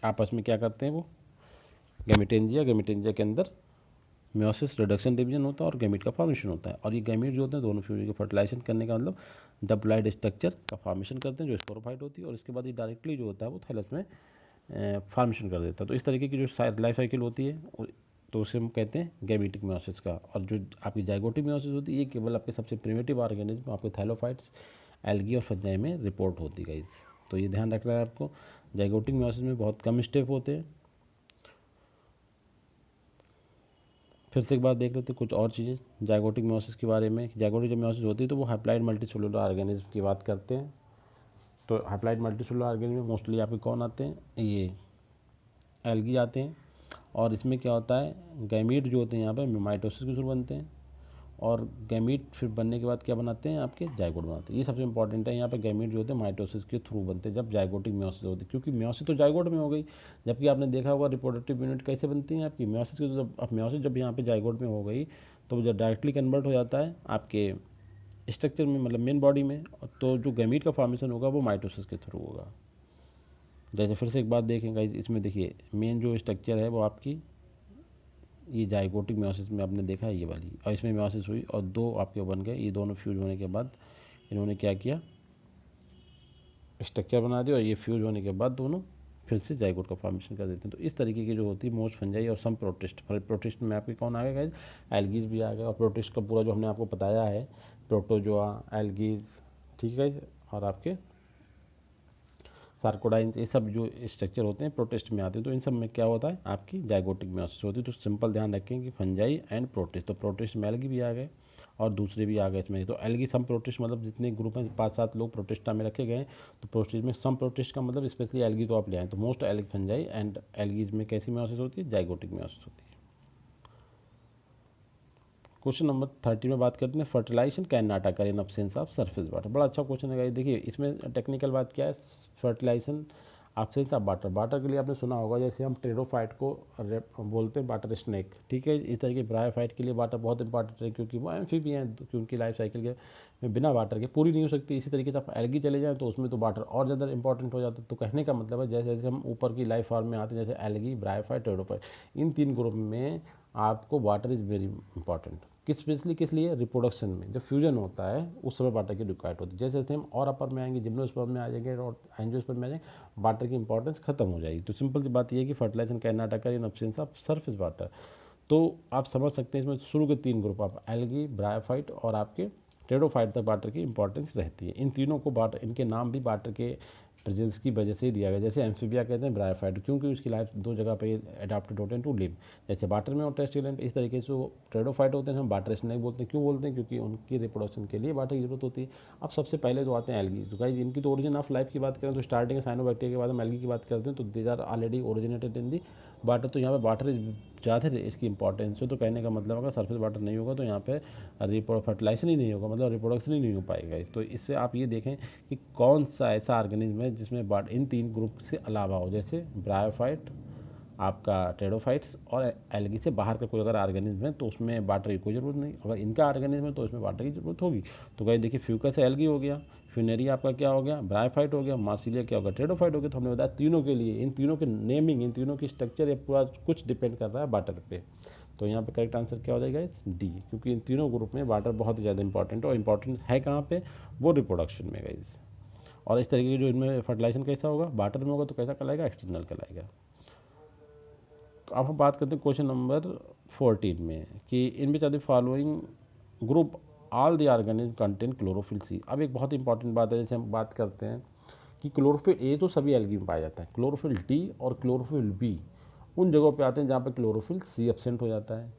आपस में क्या करते हैं, वो गैमेटेंजिया के अंदर मियोसिस रिडक्शन डिवीजन होता है और गैमीट का फॉर्मेशन होता है। और ये गैमीट जो होते हैं दोनों फ्यूज के फर्टिलाइजेशन करने का मतलब डिप्लाइड स्ट्रक्चर का फॉर्मेशन करते हैं जो स्पोरोफाइट होती है, और इसके बाद ये डायरेक्टली जो होता है वो थैलस में फॉर्मेशन कर देता है। तो इस तरीके की जो लाइफ साइकिल होती है तो उसे हम कहते हैं गैमेटिक मियोसिस का। और जो आपकी जाइगोटिक मियोसिस होती है ये केवल आपके सबसे प्रिमिटिव ऑर्गेनिज्म आपके थैलोफाइट्स, एल्गी और फंजाई में रिपोर्ट होती है गाइस। तो ये ध्यान रखना है आपको, जाइगोटिक मियोसिस में बहुत कम स्टेप होते हैं। फिर से एक बार देख लेते हैं कुछ और चीज़ें जाइगोटिक मियोसिस के बारे में। जाइगोटिक जब मियोसिस होती है तो वो हैप्लाइड मल्टीसेलुलर ऑर्गेनिज्म की बात करते हैं। तो हैप्लाइड मल्टीसेलुलर ऑर्गेनिज्म में मोस्टली आपके कौन आते हैं, ये एल्गी आते हैं। और इसमें क्या होता है, गैमीट जो होते हैं यहाँ पे माइटोसिस के थ्रू बनते हैं, और गैमीट फिर बनने के बाद क्या बनाते हैं, आपके जाइगोट बनाते हैं। ये सबसे इंपॉर्टेंट है, यहाँ पे गैमीट जो होते हैं माइटोसिस के थ्रू बनते हैं जब जाइगोटिक मियोसिस होती है, क्योंकि मियोसिस तो जाइगोट में हो गई। जबकि आपने देखा होगा रिप्रोडक्टिव यूनिट कैसे बनती है आपकी मियोसिस की, तो जब मियोसिस जब यहाँ पे जाइगोट में हो गई तो जब डायरेक्टली कन्वर्ट हो जाता है आपके स्ट्रक्चर में, मतलब मेन बॉडी में, तो जो गैमीट का फॉर्मेशन होगा वो माइटोसिस के थ्रू होगा। जैसे फिर से एक बात देखेंगे इसमें, देखिए मेन जो स्ट्रक्चर है वो आपकी ये जाइगोटिक मियोसिस में आपने देखा है ये वाली, और इसमें मियोसिस हुई और दो आपके बन गए। ये दोनों फ्यूज होने के बाद इन्होंने क्या किया, स्ट्रक्चर बना दिया, और ये फ्यूज होने के बाद दोनों फिर से जाइगोट का फॉर्मेशन कर देते हैं। तो इस तरीके की जो होती है मोस्ट फंजाई और सम प्रोटिस्ट। प्रोटिस्ट में आपके कौन आ गए, एल्गीज भी आ गए, और प्रोटिस्ट का पूरा जो हमने आपको बताया है प्रोटोजोआ, एल्गीज, ठीक है। और आपके सार्कोडाइन, ये सब जो स्ट्रक्चर होते हैं प्रोटिस्ट में आते हैं। तो इन सब में क्या होता है, आपकी जाइगोटिक मेयोसिस होती है। तो सिंपल ध्यान रखें कि फंजाई एंड प्रोटिस्ट, तो प्रोटिस्ट में एल्गी भी आ गए और दूसरे भी आ गए इसमें। तो एल्गी सम प्रोटिस्ट मतलब जितने ग्रुप हैं 5-7 लोग प्रोटिस्टा में रखे गए हैं। तो प्रोटिस्ट में सम प्रोटिस्ट का मतलब स्पेशली एल्गी तो आप ले आए। तो most algae fungi and algae में कैसी मेयोसिस होती है, जाइगोटिक मेयोसिस होती है। क्वेश्चन नंबर 30 में बात करते हैं, fertilization can not occur in absence of surface water. बड़ा अच्छा क्वेश्चन है। देखिए इसमें टेक्निकल बात क्या है, fertilization absence of water. Water के लिए आपने सुना होगा, जैसे हम टेरोफाइट को बोलते हैं वाटर स्नेक, ठीक है। इस तरीके ब्रायोफाइट के लिए वाटर बहुत इंपॉर्टेंट है, क्योंकि वो एम्फीबियन हैं, क्योंकि उनकी लाइफ साइकिल के में बिना वाटर के पूरी नहीं हो सकती। इसी तरीके से आप एल्गी चले जाएँ तो उसमें तो वाटर और ज़्यादा इंपॉर्टेंट हो जाता है। तो कहने का मतलब है जैसे जैसे हम ऊपर की लाइफ फॉर्म में आते हैं, जैसे एल्गी, ब्रायोफाइट, टेरोफाइट, इन 3 ग्रुप में आपको water is very important. Specially किस लिए, रिप्रोडक्शन में जब फ्यूजन होता है उस समय वाटर की रिक्वायर्ड होती है। जैसे जैसे हम और अपर में आएंगे, जिम्नोस्पर्म में आ जाएंगे और एंजियोस्पर्म में आ जाएंगे, वाटर की इंपॉर्टेंस खत्म हो जाएगी। तो सिंपल सी बात यह है कि fertilization can not occur in absence of surface water. तो आप समझ सकते हैं इसमें शुरू के 3 ग्रुप, आप एल्गी, ब्रायोफाइट और आपके टेरोफाइट तक वाटर की इंपॉर्टेंस रहती है। इन तीनों को वाटर, इनके नाम भी वाटर के प्रेजेंस की वजह से ही दिया गया। जैसे एम्फीबिया कहते हैं ब्रायोफाइट, क्योंकि उसकी लाइफ 2 जगह पे अडाप्टेड होते हैं टू लिव, जैसे वाटर में और टेस्टिलेंट। इस तरीके से वो टेरोफाइट होते हैं, हम वाटर स्नेक बोलते हैं। क्यों बोलते हैं, क्योंकि उनकी रिप्रोडक्शन के लिए वाटर की जरूरत होती है। अब सबसे पहले जो आते हैं एल्गी। तो गाइस इनकी तो ओरिजिन ऑफ लाइफ की बात करें तो स्टार्टिंग साइनोबैक्टीरिया के बाद हम एल्गी की बात करते हैं, तो they are already originated in the water. तो यहाँ पे वाटर ज़्यादा इसकी इंपॉर्टेंस है। तो कहने का मतलब अगर सरफेस वाटर नहीं होगा तो यहाँ पे फर्टिलाइजेशन ही नहीं होगा, मतलब रिप्रोडक्शन ही नहीं हो पाएगा। तो इससे आप ये देखें कि कौन सा ऐसा ऑर्गेनिज्म है जिसमें इन 3 ग्रुप से अलावा हो, जैसे ब्रायोफाइट, आपका टेरोफाइट्स और एल्गी से बाहर का कोई अगर ऑर्गेनिज्म है तो उसमें वाटर की कोई ज़रूरत नहीं। अगर इनका ऑर्गेनिज्म है तो उसमें वाटर की ज़रूरत होगी। तो गाइस देखिए, फ्यूकस एल्गी हो गया, फ्यूनेरिया आपका क्या हो गया, ब्रायोफाइट हो गया, मार्सिलिया क्या होगा, टेरोफाइट हो गया। तो हमने बताया तीनों के लिए, इन तीनों के नेमिंग, इन तीनों की स्ट्रक्चर, ये पूरा कुछ डिपेंड कर रहा है वाटर पे। तो यहाँ पे करेक्ट आंसर क्या हो जाएगा, डी, क्योंकि इन तीनों ग्रुप में वाटर बहुत ही ज़्यादा इंपॉर्टेंट है। और इंपॉर्टेंट है कहाँ पे, वो रिप्रोडक्शन में गाइस। और इस तरीके की जो इनमें फर्टिलाइजेशन कैसा होगा, वाटर में होगा तो कैसा कहलाएगा, एक्सटर्नल कहलाएगा। अब हम बात करते हैं क्वेश्चन नंबर 14 में कि in which are the following group all the organism contain chlorophyll C. अब एक बहुत इंपॉर्टेंट बात है, जैसे हम बात करते हैं कि क्लोरोफिल ए तो सभी एल्गी में पाया जाता है, क्लोरोफिल डी और क्लोरोफिल बी उन जगहों पे आते हैं जहाँ पे क्लोरोफिल सी एब्सेंट हो जाता है।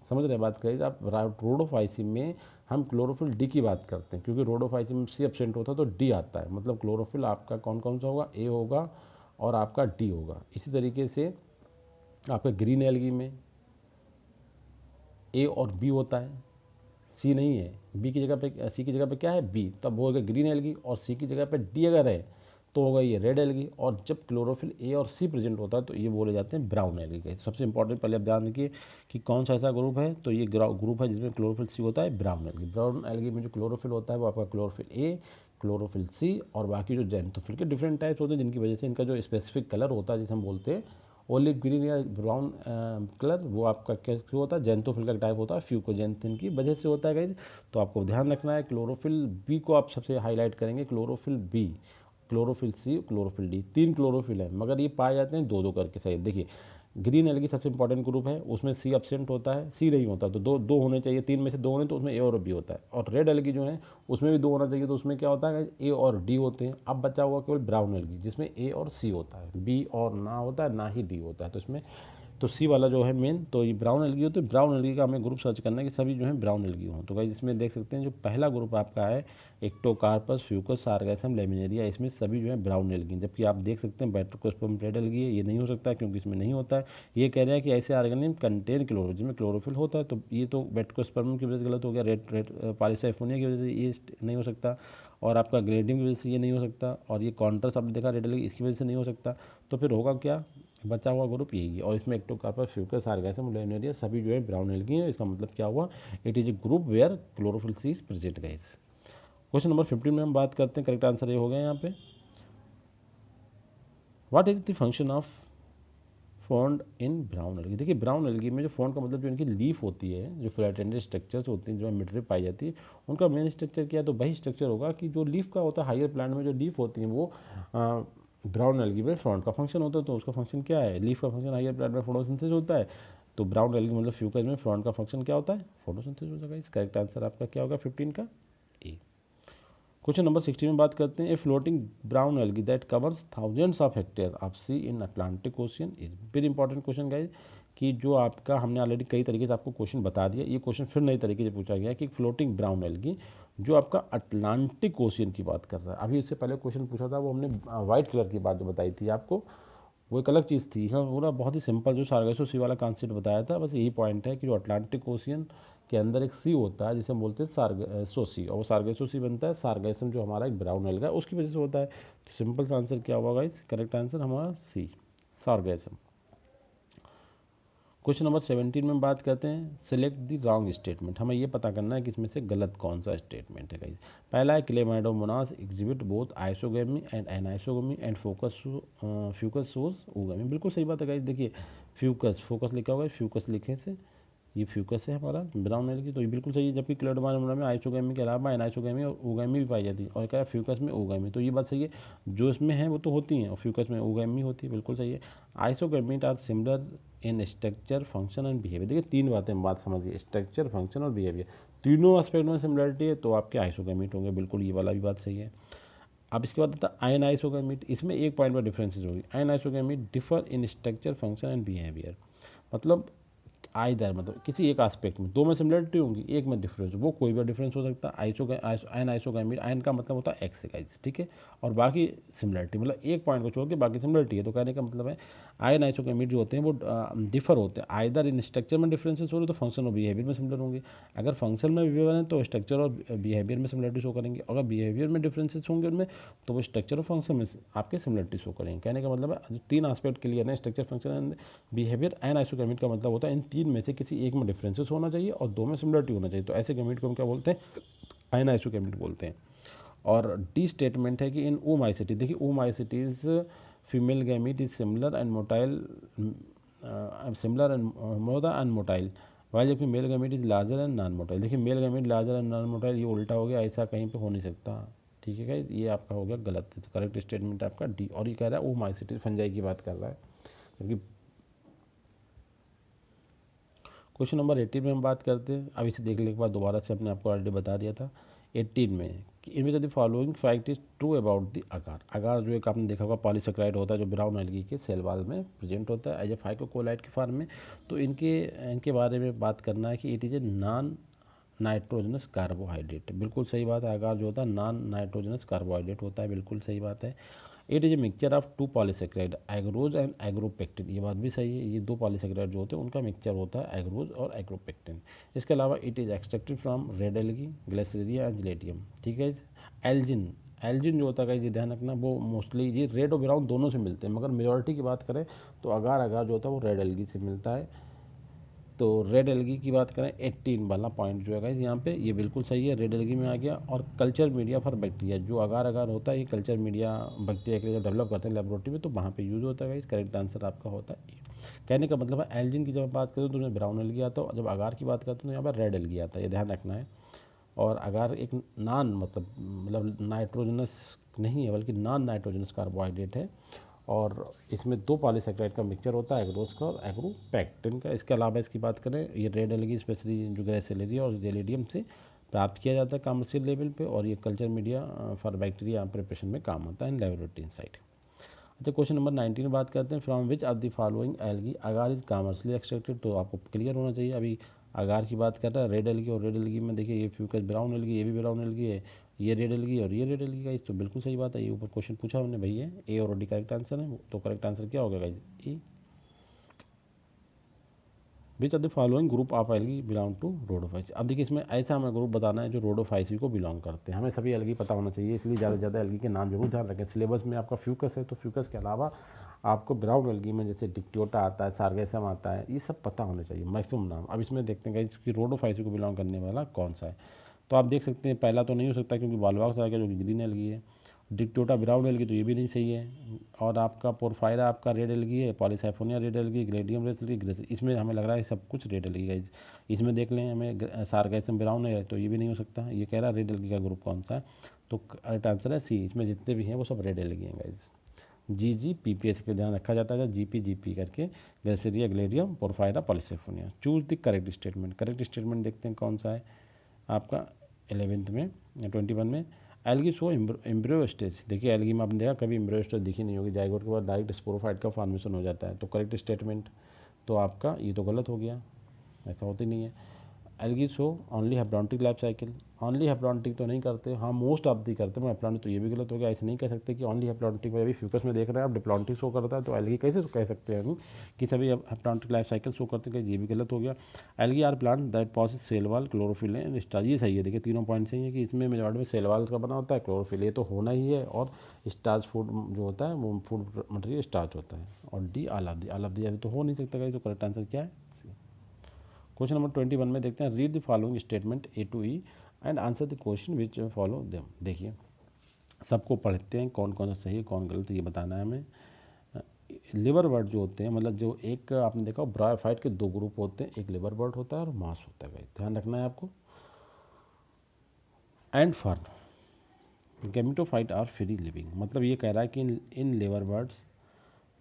समझ रहे बात करिए आप, रोडोफाइसिन में हम क्लोरोफिल डी की बात करते हैं, क्योंकि रोडोफाइसिन में सी एब्सेंट होता है तो डी आता है। मतलब क्लोरोफिल आपका कौन कौन सा होगा, ए होगा और आपका डी होगा। इसी तरीके से आपका ग्रीन एल्गी में ए और बी होता है, सी नहीं है। बी की जगह पे, सी की जगह पे क्या है, बी, तब वो होगा ग्रीन एल्गी। और सी की जगह पे डी अगर है तो होगा ये रेड एल्गी। और जब क्लोरोफिल ए और सी प्रेजेंट होता है तो ये बोले जाते हैं ब्राउन एल्गी के। सबसे इंपॉर्टेंट पहले आप ध्यान रखिए कि कौन सा ऐसा ग्रुप है, तो ये ग्रुप है जिसमें क्लोरोफिल सी होता है, ब्राउन एल्गी। ब्राउन एल्गी में जो क्लोरोफिल होता है वो आपका क्लोरोफिल ए, क्लोरोफिल सी और बाकी जो जैंथोफिल के डिफरेंट टाइप्स होते हैं, जिनकी वजह से इनका जो स्पेसिफिक कलर होता है, जिसे हम बोलते हैं ओलिव ग्रीन या ब्राउन कलर, वो आपका क्या होता है, जैंथोफिल का टाइप होता है, फ्यूकोजेंथिन की वजह से होता है गाइस। तो आपको ध्यान रखना है, क्लोरोफिल बी को आप सबसे हाईलाइट करेंगे, chlorophyll B, chlorophyll C, chlorophyll D, 3 chlorophyll है, मगर ये पाए जाते हैं 2-2 करके। सही देखिए, ग्रीन एल्गी सबसे इंपॉर्टेंट ग्रुप है, उसमें सी एब्सेंट होता है, सी नहीं होता, तो दो होने चाहिए, 3 में से 2 होने, तो उसमें ए और बी होता है। और रेड एल्गी जो है उसमें भी 2 होना चाहिए, तो उसमें क्या होता है, ए और डी होते हैं। अब बचा हुआ केवल ब्राउन एल्गी, जिसमें ए और सी होता है, बी और ना होता है, ना ही डी होता है। तो इसमें तो सी वाला जो है मेन, तो ये ब्राउन एल्गी होती है। ब्राउन एल्गी का हमें ग्रुप सर्च करना है कि सभी जो है ब्राउन एल्गी हों। तो गाइस इसमें देख सकते हैं जो पहला ग्रुप आपका है, एक्टोकार्पस, फ्यूकस, सार्गैसम, लेमिनेरिया, इसमें सभी जो है ब्राउन एल्गी। जबकि आप देख सकते हैं बैट्रोकोस्पर्म रेड एल्गी है, ये नहीं हो सकता क्योंकि इसमें नहीं होता है। ये कह रहे हैं कि ऐसे ऑर्गेनिज्म कंटेन क्लोरो, जिसमें क्लोरोफिल होता है। तो ये तो बैट्रोकोस्पर्म की वजह से गलत हो गया, रेड पॉलीसाइफोनिया की वजह से ये नहीं हो सकता, और आपका ग्रेडियम की वजह से ये नहीं हो सकता, और ये कॉन्ट्रास्ट आपने देखा रेड एल्गी, इसकी वजह से नहीं हो सकता। तो फिर होगा क्या, बचा हुआ ग्रुप यही है। और इसमें एक्टोकार्पस, फ्यूकस, सार्गैसम, लेमिनेरिया सभी जो है ब्राउन एल्गी है। इसका मतलब क्या हुआ, it is a group where chlorophyll C is present guys. Question number 15 में हम बात करते हैं, करेक्ट आंसर ये हो गया यहाँ पे, what is the function of fond in brown algae. देखिए ब्राउन एल्गी में जो फॉन्ड का मतलब जो इनकी लीफ होती है, जो फ्लैटेंडेड स्ट्रक्चर्स होती हैं, जो मिड में पाई जाती है, उनका मेन स्ट्रक्चर क्या है, तो वही स्ट्रक्चर होगा कि जो लीफ का होता है, हायर प्लांट में जो लीफ होती हैं वो ब्राउन एल्गी में फ्रंट का फंक्शन होता है। तो उसका फंक्शन क्या है, लीफ का फंक्शन हायर प्लांट में फोटोसिंथेसिस होता है, तो ब्राउन एल्गी मतलब फ्यूकस में फ्रॉन्ट का फंक्शन क्या होता है, फोटोसिंथेसिस होता है। इस करेक्ट आंसर आपका क्या होगा 15 का ए। क्वेश्चन नंबर 16 में बात करते हैं, a floating brown algae that covers thousands of hectare of sea in Atlantic ocean is very important question guys, कि जो आपका हमने ऑलरेडी कई तरीके से आपको क्वेश्चन बता दिया, ये क्वेश्चन फिर नए तरीके से पूछा गया कि फ्लोटिंग ब्राउन एल्गी जो आपका अटलांटिक ओशियन की बात कर रहा है। अभी इससे पहले क्वेश्चन पूछा था वो हमने वाइट कलर की बात जो बताई थी आपको, वो एक अलग चीज़ थी। हाँ पूरा बहुत ही सिंपल जो सार्गेसो सी वाला कॉन्सेप्ट बताया था, बस यही पॉइंट है कि जो अटलांटिक ओशियन के अंदर एक सी होता है जिसे हम बोलते हैं सार्गेसो सी, और वो सार्गेसो सी बनता है सार्गेसम जो हमारा एक ब्राउन एल्गा है उसकी वजह से होता है। तो सिंपल सा आंसर क्या होगा इस करेक्ट आंसर हमारा सी, सार्गेसम। क्वेश्चन नंबर 17 में बात करते हैं, सिलेक्ट द रॉन्ग स्टेटमेंट। हमें ये पता करना है कि इसमें से गलत कौन सा स्टेटमेंट है गाइस। पहला है Chlamydomonas exhibit both isogamy and anisogamy and Fucus shows oogamy. बिल्कुल सही बात है गाइस। देखिए फोकस लिखा होगा, फ्यूकस लिखे से ये फ्यूकस है हमारा ब्राउन एल्गी, तो ये बिल्कुल सही है। जबकि क्लेमाइडोमोना में आइसोगेमी के अलावा एनाइसोगेमी और ओगेमी भी पाई जाती है, और क्या है फ्यूकस में ओगेमी, तो ये बात सही है। जो इसमें है वो तो होती हैं और फ्यूकस में ओगेमी होती है, बिल्कुल सही है। Isogamete are similar in structure function and behaviour. देखिए तीन बातें बात समझिए, स्ट्रक्चर फंक्शन और बिहेवियर, तीनों एस्पेक्ट में सिमिलरिटी है तो आपके आइसोगेमीट होंगे, बिल्कुल ये वाला भी बात सही है। अब इसके बाद आता है आयन आइसोगेमीट, इसमें एक पॉइंट पर डिफरेंसेस होगी। Anisogamete differ in structure function and behaviour, मतलब आइदर मतलब किसी एक एस्पेक्ट में, दो में सिमिलरिटी होंगी एक में डिफरेंस, वो कोई भी डिफरेंस हो सकता है। आयन आइसोगेमीट, आयन का मतलब होता है एक्स गाइस, ठीक है, और बाकी सिमिलरिटी, मतलब एक पॉइंट को छोड़ के बाकी सिमिलरिटी है। तो कहने का मतलब है आयन आइसोगेमीट जो होते हैं वो डिफर होते हैं, आइदर इन स्ट्रक्चर में डिफरेंसेस हो रहे तो फंक्शन और बिहेवियर में सिमिलर होंगे। अगर फंक्शन में बिहेवियर है तो स्ट्रक्चर और बिहेवियर में सिमिलरिटी शो करेंगे, अगर बिहेवियर में डिफरेंसेस होंगे उनमें तो वो स्ट्रक्चर और फंक्शन में आपके सिमिलरिटी शो करेंगे। कहने का मतलब है जो तीन एस्पेक्ट क्लियर है, structure function and behaviour, anisogamete का मतलब होता है इन तीन में से किसी एक में डिफरेंसेस होना चाहिए और दो में सिमिलरिटी होना चाहिए, तो ऐसे गैमीट को हम क्या बोलते हैं, आयन आइसोगेमीट बोलते हैं। और डी स्टेटमेंट है कि इन ओमाइसिटी, देखिए Oomycetes female gamete is similar and motile, similar and मोदा एंड मोटाइल, वाइल जबकि male gamete is larger and non motile. देखिए male gamete larger and non motile, ये उल्टा हो गया, ऐसा कहीं पे हो नहीं सकता, ठीक है गाइस, ये आपका हो गया गलत। तो करेक्ट स्टेटमेंट आपका डी, और ये कह रहा है ओमाइसिटीज फंजाई की बात कर रहा है। क्योंकि क्वेश्चन नंबर 18 में हम बात करते हैं, अब इसे देखने के बाद दोबारा से हमने आपको ऑलरेडी बता दिया था 18 में कि इनमें the following fact is true about the agar. Agar जो एक आपने देखा होगा पॉलीसेकेराइड होता है जो ब्राउन एल्गी के सेल वॉल में प्रेजेंट होता है एज ए फाइकोकोलाइट के फॉर्म में। तो इनके बारे में बात करना है कि it is a non nitrogenous carbohydrate, बिल्कुल सही बात है। अगार जो होता है नॉन नाइट्रोजनस कार्बोहाइड्रेट होता है, बिल्कुल सही बात है। It is a mixture of two polysaccharide agarose and agaropectin, ये बात भी सही है, ये दो पॉलीसेकेराइड जो होते हैं उनका मिक्सचर होता है एग्रोज और एग्रोपेक्टिन। इसके अलावा it is extracted from red algae, Gracilaria and Gelidium, ठीक है। एल्जिन, एल्जिन जो होता है ये ध्यान रखना, वो मोस्टली ये रेड और ब्राउन दोनों से मिलते हैं, मगर मेजॉरिटी की बात करें तो अगार जो होता है वो रेड एल्गी से मिलता है। तो रेड एल्गी की बात करें 18 वाला पॉइंट जो है गाइस यहाँ पे ये बिल्कुल सही है, रेड एल्गी में आ गया। और कल्चर मीडिया फॉर बैक्टीरिया, जो अगार होता है ये कल्चर मीडिया बैक्टीरिया के लिए डेवलप करते हैं लेबोरेटरी में, तो वहाँ पे यूज़ होता है गाइस। करेक्ट आंसर आपका होता है। कहने का मतलब है एल्जिन की जब बात करूँ तो उसमें ब्राउन एल्गी आता है, और जब अगार की बात करते हैं तो यहाँ पर रेड एल्गी आता है, ये ध्यान रखना है। और अगार एक नॉन मतलब नाइट्रोजनस नहीं है बल्कि नॉन नाइट्रोजनस कार्बोहाइड्रेट है, और इसमें दो पॉलीसेकेराइड का मिक्सचर होता है एग्रोज का और एग्रोपेक्टिन का। इसके अलावा इसकी बात करें ये रेड एल्गी स्पेशली जो ग्लिसरीरिया और जेलिडियम से प्राप्त किया जाता है कमर्शियल लेवल पे, और ये culture media for bacteria preparation में काम आता है इन लेबोरेटरी साइट। अच्छा क्वेश्चन नंबर 19 में बात करते हैं, from which of the following algae agar is commercially extracted, तो आपको क्लियर होना चाहिए। अभी अगार की बात कर रहा है रेड एल्गी, और रेड एल्गी में देखिए ये फ्यूकस ब्राउन एल्गी, ये भी ब्राउन एल्गी है, ये रेड एल्गी और ये रेड एल्गी का, इस तो बिल्कुल सही बात है। ये ऊपर क्वेश्चन पूछा हमने भैया, ए और डी करेक्ट आंसर है, तो करेक्ट आंसर क्या होगा guys A. Which of the following group of algae belong to Rhodophyceae. अब देखिए इसमें ऐसा हमें ग्रुप बताना है जो रोडोफाइसी को बिलोंग करते हैं, हमें सभी एल्गी पता होना चाहिए, इसलिए ज़्यादा से ज़्यादा एल्गी के नाम जरूर ध्यान रखें। सिलेबस में आपका फ्यूकस है तो फ्यूकस के अलावा आपको ब्राउन एल्गी में जैसे डिक्टियोटा आता है, सार्गेसम आता है, ये सब पता होने चाहिए मैक्सिमम नाम। अब इसमें देखते हैं कि रोडोफाइसी को बिलोंग करने वाला कौन सा है। तो आप देख सकते हैं पहला तो नहीं हो सकता क्योंकि बालवाक्स आ गया जो कि ग्रीन एल्गी है, डिक्टोटा ब्राउन एल्गी तो ये भी नहीं सही है, और आपका पोरफायरा आपका रेड एल्गी है, Polysiphonia red algae, Gelidium red algae, इसमें हमें लग रहा है सब कुछ रेड एल्गी है। इसमें देख लें हमें सार्गेसम ब्राउन है तो ये भी नहीं हो सकता, ये कह रहा है रेड एल्गी का ग्रुप कौन सा है, तो करेक्ट आंसर है सी, इसमें जितने भी हैं वो सब रेड एल्गी हैं गाइज। जी पीपीएस के ध्यान रखा जाता है, जीपी करके, Gracilaria Gelidium Porphyra Polysiphonia. Choose the correct statement. Correct statement देखते हैं कौन सा है आपका 11th में या 21 में। Algae show embryo stage. देखिए एल्गी में आपने देखा कभी एम्ब्रियो स्टेज दिखी नहीं होगी, जाइगोट के बाद डायरेक्ट स्पोरोफाइट का फॉर्मेशन हो जाता है। तो करेक्ट स्टेटमेंट तो आपका ये तो गलत हो गया, ऐसा होती नहीं है। Algae show only haplontic life cycle. Only haplontic तो नहीं करते, हाँ मोस्ट ऑफ दी करते हैं हैप्लॉन्टिक, तो ये भी गलत हो गया। ऐसे नहीं कह सकते कि ओनली हैप्लॉन्टिक में, अभी फ्यूकस में देख रहे हैं आप डिप्लॉन्टिक शो करता है, तो एल्गी कैसे कह सकते हैं हम कि सभी हैप्लॉन्टिक लाइफ साइकिल शो करते हैं, ये भी गलत हो गया। Algae are plant that possess cell wall, chlorophyll and starch. ये सही है, देखिए तीनों पॉइंट सही है कि इसमें मेजॉरिटी में सेल वॉल का बना होता है, क्लोरोफिल ये तो होना ही है, और स्टार्च फूड जो होता है वो फूड मटेरियल स्टार्च होता है। और D all of the. All of the अभी तो हो नहीं सकता, तो करेक्ट आंसर क्या है? क्वेश्चन नंबर 21 में देखते हैं, read the following statement A to E and answer the question which follow them. देखिए सबको पढ़ते हैं, कौन कौन सा सही है कौन गलत है ये बताना है हमें। लिवर बर्ड जो होते हैं, मतलब जो एक आपने देखा ब्रायोफाइट के दो ग्रुप होते हैं, एक लिवर बर्ड होता है और मांस होता है, ध्यान रखना है आपको। And fern gametophyte are free living, मतलब ये कह रहा है कि इन liverworts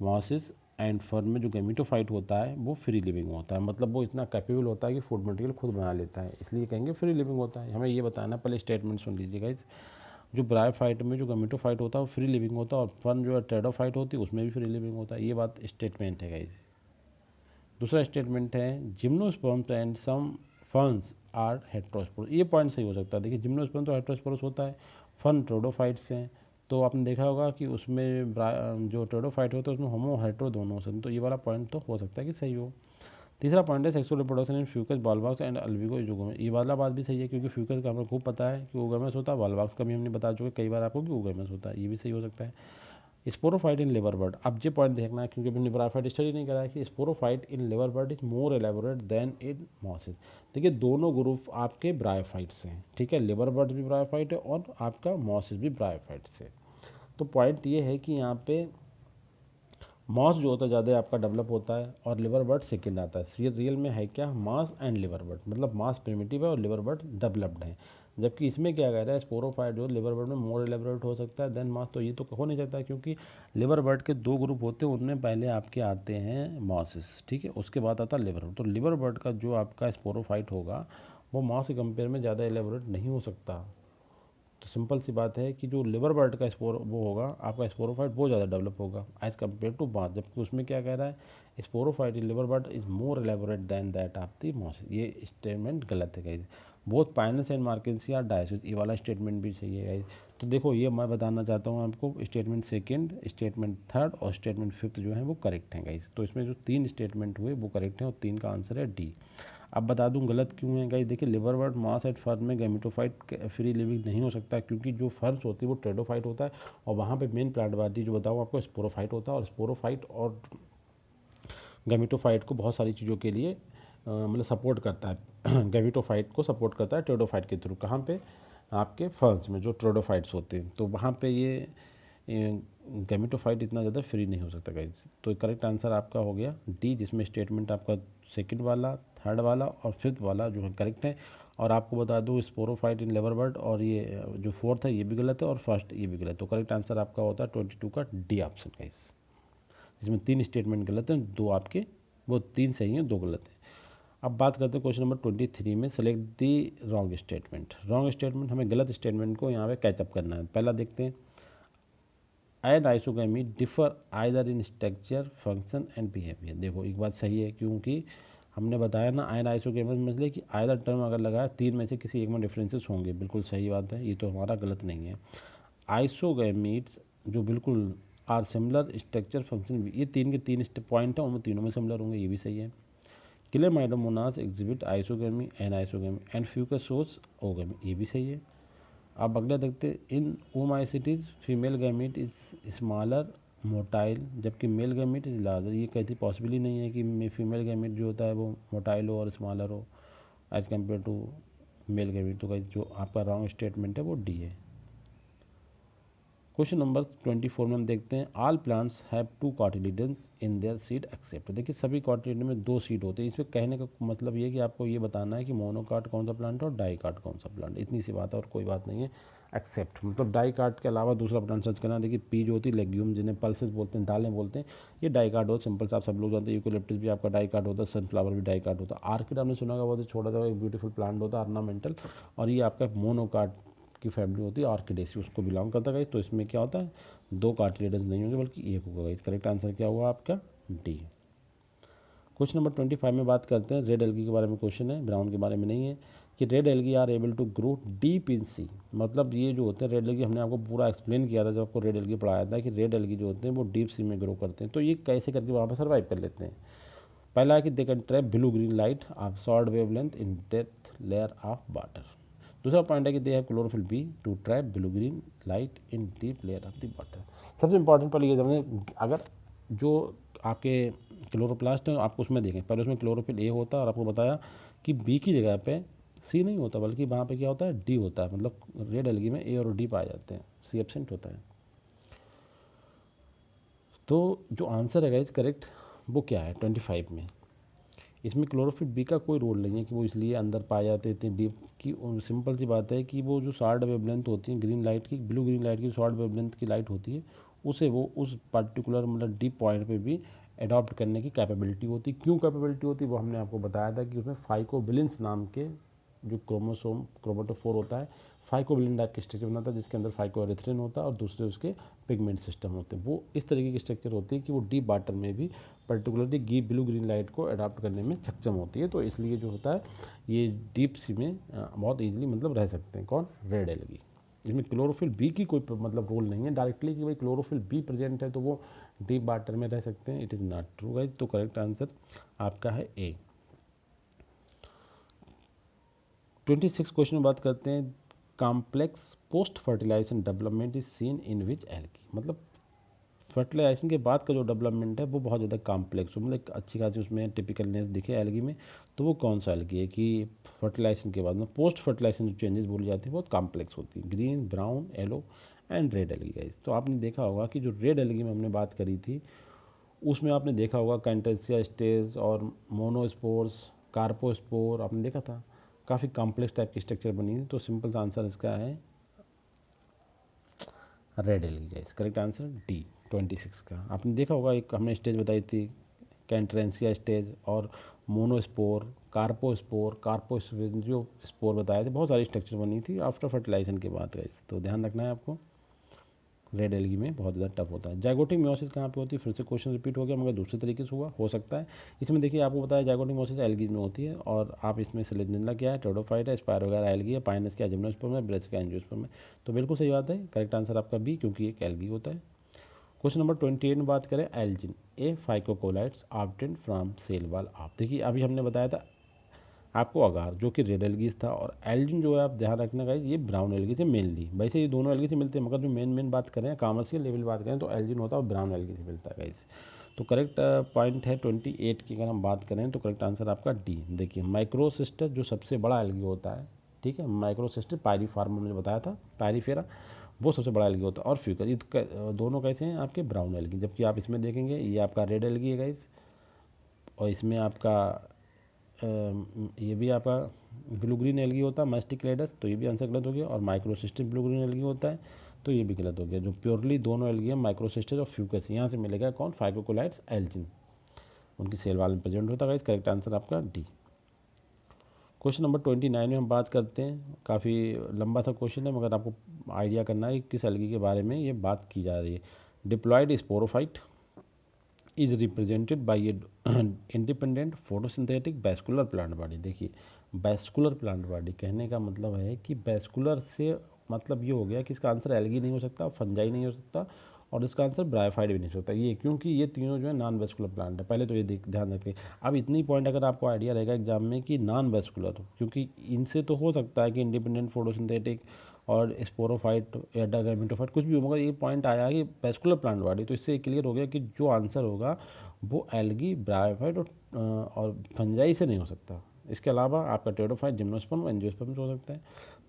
mosses and fern में जो गैमेटोफाइट होता है वो फ्री लिविंग होता है, मतलब वो इतना कैपेबल होता है कि फूड मटेरियल खुद बना लेता है, इसलिए कहेंगे फ्री लिविंग होता है। हमें ये बताना, पहले स्टेटमेंट सुन लीजिएगा। इस जो ब्रायोफाइट में जो गैमेटोफाइट होता है वो फ्री लिविंग होता है, और फर्न जो है टेरोफाइट होती है उसमें भी फ्री लिविंग होता है। ये बात स्टेटमेंट है गाइस। दूसरा स्टेटमेंट है gymnosperms and some ferns are heterosporous. ये पॉइंट सही हो सकता है। देखिए जिम्नोस्पर्म तो हेट्रोस्पोरस होता है, फर्न ट्रोडोफाइट्स हैं, तो आपने देखा होगा कि उसमें जो ट्रोडोफाइट होता है उसमें होमो हेट्रो दोनों से, तो ये वाला पॉइंट तो हो सकता है कि सही हो। तीसरा पॉइंट है sexual reproduction in Fucus Volvox and Albugo oogamous. ये वाला बात भी सही है, क्योंकि फ्यूकस का हमें खूब पता है कि यूगोमेस होता है, बॉलवॉक्स का भी हमने बता चुके कई बार आपको कि यूगोमेस होता है, ये भी सही हो सकता है। स्पोरोफाइट इन लिवर बर्ड, अब ये पॉइंट देखना है क्योंकि हमने ब्रायोफाइट स्टडी नहीं करा है कि sporophyte in liverwort is more elaborate than in mosses. देखिए दोनों ग्रुप आपके ब्रायोफाइट्स हैं, ठीक है, लिवर बर्ड भी ब्रायोफाइट है और आपका मॉसिस भी ब्रायोफाइट्स है। तो पॉइंट ये है कि यहाँ पे मॉस जो होता है ज़्यादा आपका डेवलप होता है और लिवर बर्ड सेकेंड आता है। रियल में है क्या, मास एंड लिवर बर्ड, मतलब मास प्रिमिटिव है और लिवर बर्ड डेवलप्ड है। जबकि इसमें क्या कह रहा है, स्पोरोफाइट जो लिवर बर्ड में मोर एलेबोरेट हो सकता है देन मास, तो ये तो हो नहीं सकता, क्योंकि लिवर बर्ड के दो ग्रुप होते हैं, उनमें पहले आपके आते हैं मॉसिस, ठीक है, उसके बाद आता है लिवर बर्ड। तो लिवर बर्ड का जो आपका स्पोरोफाइट होगा वो मास के कंपेयर में ज़्यादा एलेबोरेट नहीं हो सकता। तो सिंपल सी बात है कि जो लिवर बर्ड का स्पोर वो होगा आपका स्पोरोफाइट वो ज़्यादा डेवलप होगा एज़ कम्पेयर टू मास, जबकि उसमें क्या कह रहा है, sporophyte in liverwort is more elaborate than that of the moss. ये स्टेटमेंट गलत है guys. Both Pinus and Marchantia are dioecious, ये वाला स्टेटमेंट भी सही है गाइज। तो देखो ये मैं बताना चाहता हूँ आपको, स्टेटमेंट सेकेंड, स्टेटमेंट थर्ड और स्टेटमेंट फिफ्थ जो है वो करेक्ट हैं गाइज। तो इसमें जो तीन स्टेटमेंट हुए वो करेक्ट हैं और तीन का आंसर है डी। अब बता दूं गलत क्यों है गाइस। देखिए liver bird mass and fern में गैमेटोफाइट फ्री लिविंग नहीं हो सकता, क्योंकि जो फर्स होती है वो ट्रेडोफाइट होता है और वहाँ पे मेन प्लांट बॉडी जो बताऊँ आपको स्पोरोफाइट होता है, और स्पोरोफाइट और गैमेटोफाइट को बहुत सारी चीज़ों के लिए मतलब सपोर्ट करता है। गैमेटोफाइट को सपोर्ट करता है ट्रेडोफाइट के थ्रू, कहाँ पे, आपके फर्न्स में जो ट्रेडोफाइट्स होते हैं, तो वहाँ पे ये गैमेटोफाइट इतना ज़्यादा फ्री नहीं हो सकता गाइस। तो करेक्ट आंसर आपका हो गया डी, जिसमें स्टेटमेंट आपका सेकंड वाला, थर्ड वाला और फिफ्थ वाला जो है करेक्ट है। और आपको बता दूँ स्पोरोफाइट इन लिवर बर्ड और ये जो फोर्थ है ये भी गलत है और फर्स्ट ये भी गलत है। तो करेक्ट आंसर आपका होता है 22 का डी ऑप्शन गाइस, जिसमें तीन स्टेटमेंट गलत हैं, दो आपके, वो तीन सही हैं दो गलत हैं। अब बात करते हैं क्वेश्चन नंबर 23 में, सेलेक्ट दी रॉन्ग स्टेटमेंट। रॉन्ग स्टेटमेंट, हमें गलत स्टेटमेंट को यहाँ पे कैचअप करना है। पहला देखते हैं, and isogamy differ either in structure function and behaviour. देखो एक बात सही है, क्योंकि हमने बताया ना आयन आइसोगैमी मतलब कि आइदर टर्म अगर लगाया तीन में से किसी एक में डिफरेंसेस होंगे, बिल्कुल सही बात है, ये तो हमारा गलत नहीं है। आइसोगैमीट्स जो बिल्कुल आर सिमिलर स्ट्रक्चर फंक्शन, ये तीन के तीन पॉइंट हैं, उनमें तीनों में सिमिलर होंगे, ये भी सही है। Chlamydomonas exhibit isogamy and isogamy and Fucus सोर्स ओगैमी, ये भी सही है। अब अगला देखते हैं, in Oomycetes female gamete is smaller motile जबकि मेल गैमीट इज लार्जर। ये कहती पॉसिबल ही नहीं है कि फीमेल गैमीट जो होता है वो मोटाइल हो और स्मॉलर हो as compare to male gamete. तो गाइस जो आपका रॉन्ग स्टेटमेंट है वो डी है। क्वेश्चन नंबर 24 में हम देखते हैं all plants have 2 cotyledons in their seed except. देखिए सभी कॉटिलिडन में 2 सीड होते हैं। इसमें कहने का मतलब ये है कि आपको ये बताना है कि मोनोकाट कौन सा प्लांट है और डाइकाट कौन सा प्लांट, इतनी सी बात है और कोई बात नहीं है। एक्सेप्ट मतलब डाइकाट के अलावा दूसरा प्लांट सर्च करना। देखिए पी जो होती है लेग्यूम, जिन्हें पल्सेस बोलते हैं, दालें बोलते हैं, ये डाइकाट होता है। सिंपल से आप सब लोग जानते हैं, यूकेलिप्टस भी आपका डाइकाट होता है, सनफ्लावर भी डाइकाट होता है। आर्किड आपने सुना होगा, बहुत ही छोटा सा एक ब्यूटीफुल प्लांट होता है ऑर्नामेंटल, और ये आपका मोनोकाट की फैमिली होती है, ऑर्किडेसी उसको बिलोंग करता है। तो इसमें क्या होता है, 2 कार्टिलेडन्स नहीं होंगे बल्कि एक होगा। इस करेक्ट आंसर क्या हुआ आपका, डी। क्वेश्चन नंबर 25 में बात करते हैं, रेड एल्गी के बारे में क्वेश्चन है, ब्राउन के बारे में नहीं है। कि red algae are able to grow deep in sea. मतलब ये जो होते हैं रेड एल्गी, हमने आपको पूरा एक्सप्लेन किया था जब आपको रेड एल्गी पढ़ाया था कि रेड एल्गी जो होते हैं वो डीप सी में ग्रो करते हैं। तो ये कैसे करके वहाँ पर सर्वाइव कर लेते हैं। पहला है कि they can trap blue green light of short wavelength in depth layer of water. दूसरा पॉइंट है कि they have chlorophyll B to trap blue green light in deep layer of the water. सबसे important पर ये जाने, अगर जो आपके क्लोरोप्लास्ट है आपको उसमें देखें, पहले उसमें क्लोरोफिल ए होता है और आपको बताया कि बी की जगह पे सी नहीं होता बल्कि वहाँ पे क्या होता है, डी होता है। मतलब रेड एल्गी में ए और डी पाए जाते हैं, सी एब्सेंट होता है। तो जो आंसर है गाइस करेक्ट वो क्या है 25 में, इसमें क्लोरोफिल बी का कोई रोल नहीं है कि वो इसलिए अंदर पाए जाते हैं इतनी डीप की। सिंपल सी बात है कि वो जो शॉर्ट वेवलेंथ होती है ग्रीन लाइट की, ब्लू ग्रीन लाइट की शॉर्ट वेवलेंथ की लाइट होती है, उसे वो उस पर्टिकुलर मतलब डीप पॉइंट पे भी अडॉप्ट करने की कैपेबिलिटी होती है। क्यों कैपेबिलिटी होती है वो हमने आपको बताया था कि उसमें फाइकोबिलिन्स नाम के जो क्रोमोसोम क्रोमेटोफोर होता है, फाइकोबिलिन टाइप के स्ट्रक्चर बनाता है जिसके अंदर फाइकोएरिथ्रिन होता है और दूसरे उसके पिगमेंट सिस्टम होते हैं। वो इस तरीके की स्ट्रक्चर होती है कि वो डीप वाटर में भी पर्टिकुलरली ब्लू ग्रीन लाइट को अडॉप्ट करने में सक्षम होती है। तो इसलिए जो होता है ये डीप सी में बहुत ईजिली मतलब रह सकते हैं। कौन, रेड एल्गी। इसमें क्लोरोफिल बी की कोई मतलब रोल नहीं है डायरेक्टली कि भाई क्लोरोफिल बी प्रेजेंट है तो वो डीप वाटर में रह सकते हैं। It is not true guys. तो करेक्ट आंसर आपका है ए। 26 क्वेश्चन में बात करते हैं, complex post fertilization development is seen in which algae. मतलब फर्टिलाइजेशन के बाद का जो डेवलपमेंट है वो बहुत ज़्यादा कॉम्प्लेक्स हो, मतलब अच्छी खासी उसमें टिपिकलनेस दिखे एल्गी में। तो वो कौन सा एल्गी है कि फर्टिलाइजेशन के बाद में पोस्ट फर्टिलाइजेशन जो चेंजेस बोली जाती है बहुत कॉम्प्लेक्स होती है। Green, brown, yellow and red algae guys. तो आपने देखा होगा कि जो रेड एल्गी में हमने बात करी थी उसमें आपने देखा होगा कैंटेसिया स्टेज और मोनोस्पोर्स, कार्पोस्पोर आपने देखा था, काफ़ी कॉम्प्लेक्स टाइप की स्ट्रक्चर बनी है। तो सिंपल सा आंसर इसका है red algae guys. Correct answer D 26 का। आपने देखा होगा एक हमने स्टेज बताई थी कैंट्रेंसिया स्टेज और मोनोस्पोर, कार्पोस्पोर जो स्पोर बताए थे, बहुत सारी स्ट्रक्चर बनी थी आफ्टर फर्टिलाइजेशन के बाद गाइस। तो ध्यान रखना है आपको, रेड एल्गी में बहुत ज़्यादा टफ होता है। जाइगोटिक मियोसिस कहाँ पे होती है, फिर से क्वेश्चन रिपीट हो गया मगर दूसरे तरीके से हुआ हो सकता है। इसमें देखिए आपको बताया जाइगोटिक मियोसिस एल्गीज में होती है और आप इसमें सेलेनिला क्या है, टेरोडोफाइट है, स्पायरोगारा एल्गी है, पाइनस क्या जिम्नोस्पर्म है, ब्रेसिका एंजियोस्पर्म है। तो बिल्कुल सही बात है, करेक्ट आंसर आपका बी क्योंकि एक एल्गी होता है। क्वेश्चन नंबर 28 में बात करें, algin a phycocolloids obtained from cell wall of. देखिए अभी हमने बताया था आपको अगार जो कि रेड एल्गीज था और एल्जिन जो है आप ध्यान रखना गाइस ये ब्राउन एल्गी से मेनली, वैसे ये दोनों एल्गी से मिलते हैं मगर जो मेन बात करें कॉमर्शियल लेवल बात करें तो एल्जिन होता है और ब्राउन एल्गी से मिलता है गाइस। तो करेक्ट पॉइंट है 28 की अगर हम बात करें तो करेक्ट आंसर आपका डी। देखिए माइक्रोसिस्टर जो सबसे बड़ा एल्गी होता है, ठीक है, माइक्रोसिस्टर पायरीफॉर्म हमने बताया था, पायरीफेरा वो सबसे बड़ा एल्गी होता है और फ्यूकस ये दोनों कैसे हैं आपके ब्राउन एल्गी। जबकि आप इसमें देखेंगे ये आपका रेड एल्गी है गाइस और इसमें आपका ये भी आपका ब्लू ग्रीन एल्गी होता है मास्टिक्लेडस, तो ये भी आंसर गलत हो गया। और माइक्रोसिस्टम ब्लू ग्रीन एल्गी होता है तो ये भी गलत हो गया। जो प्योरली दोनों एल्गी है माइक्रोसिस्टस और फ्यूकस, यहाँ से मिलेगा कौन, फाइकोकोलाइट्स एल्जिन, उनकी सेल वाल में प्रेजेंट होता है। करेक्ट आंसर आपका डी। क्वेश्चन नंबर 29 में हम बात करते हैं, काफ़ी लंबा सा क्वेश्चन है मगर आपको आइडिया करना है कि किस एल्गी के बारे में ये बात की जा रही है। Diploid sporophyte is represented by a independent photosynthetic vascular plant body. देखिए वैस्कुलर प्लांट बॉडी कहने का मतलब है कि वैस्कुलर से मतलब ये हो गया कि इसका आंसर एल्गी नहीं हो सकता, फंजाई नहीं हो सकता और इसका आंसर ब्रायोफाइट भी नहीं हो सकता। ये क्योंकि ये तीनों जो है नॉन वैस्कुलर प्लांट है, पहले तो ये ध्यान रखें। अब इतनी पॉइंट अगर आपको आइडिया रहेगा एग्जाम में कि नॉन वैस्कुलर, क्योंकि इनसे तो हो सकता है कि इंडिपेंडेंट फोटोसिंथेटिक और स्पोरोफाइट या डायगैमेटोफाइट कुछ भी हो, मगर ये पॉइंट आया कि वैस्कुलर प्लांट बॉडी, तो इससे क्लियर हो गया कि जो आंसर होगा वो एल्गी, ब्रायोफाइट और फंजाई से नहीं हो सकता। इसके अलावा आपका टेरोडोफाइट, जिम्नोस्पर्म, एंजियोस्पर्म से हो सकता है।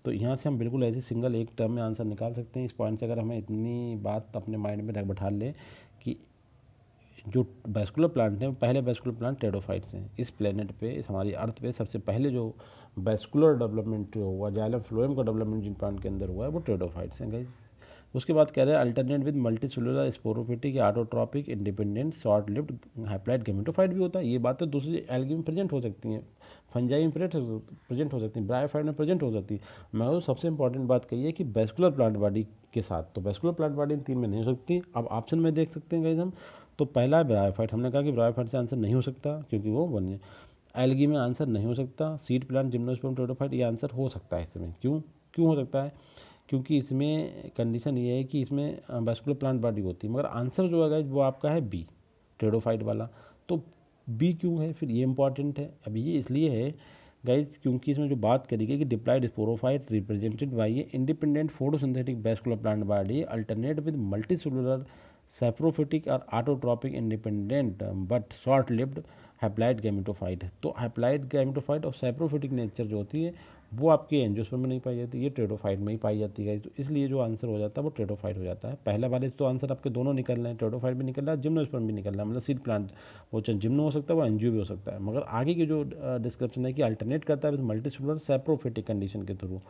तो यहाँ से हम बिल्कुल ऐसे सिंगल एक टर्म में आंसर निकाल सकते हैं। इस पॉइंट से अगर हमें इतनी बात अपने माइंड में बैठा लें कि जो वैस्कुलर प्लांट हैं, पहले वैस्कुलर प्लांट टेरोफाइट्स हैं। इस प्लेनेट पे, इस हमारी अर्थ पे सबसे पहले जो वैस्कुलर डेवलपमेंट हुआ, जाइलम फ्लोएम का डेवलपमेंट जिन प्लांट के अंदर हुआ है वो टेरोफाइट्स हैं गाइस। उसके बाद कह रहे हैं अल्टरनेट विद मल्टीसेलुलर स्पोरोफिटिक या autotrophic independent short lived haploid gametophyte भी होता है। ये बातें दूसरी एल्गी में प्रेजेंट हो सकती हैं, फंजाई में प्रेजेंट हो सकती हैं, ब्रायोफाइट में प्रेजेंट हो सकती है, मगर सबसे इंपॉर्टेंट बात कही है कि वैस्कुलर प्लांट बॉडी के साथ। तो वैस्कुलर प्लांट बॉडी इन तीन में नहीं हो सकती। अब ऑप्शन में देख सकते हैं गाइस हम, तो पहला है ब्रायोफाइट। हमने कहा कि ब्रायोफाइट से आंसर नहीं हो सकता क्योंकि वो बन है। एल्गी में आंसर नहीं हो सकता। सीड प्लांट, जिम्नोस्पर्म, टेरोफाइट, ये आंसर हो सकता है इसमें। क्यों क्यों हो सकता है? क्योंकि इसमें कंडीशन ये है कि इसमें वैस्कुलर प्लांट बॉडी होती है, मगर आंसर जो है गाइस वो आपका है बी, टेरोफाइट वाला। तो बी क्यों है फिर, ये इंपॉर्टेंट है। अब ये इसलिए है गाइस क्योंकि इसमें जो बात करी गई कि diploid sporophyte represented by a independent photosynthetic vascular plant body alternate with multicellular saprophytic और autotrophic independent but short lived haploid gametophyte है। तो हैप्लाइड गैमेटोफाइट और सैप्रोफिटिक नेचर जो होती है वो आपके एंजियोस्पर्म में नहीं पाई जाती, ये टेरोफाइट में ही पाई जाती है। तो इसलिए जो आंसर हो जाता है वो टेरोफाइट हो जाता है। पहला वाले तो आंसर आपके दोनों निकल रहे हैं, टेरोफाइट भी निकल रहा है, जिम्नोस्पर्म भी निकल रहा है, मतलब सीड प्लांट। वो चाहे जिम्नो हो सकता है, वो एंजियो भी हो सकता है। मगर आगे की जो डिस्क्रिप्शन है कि अल्टरनेट करता है मल्टीसेलुलर सैप्रोफिटिक कंडीशन के थ्रू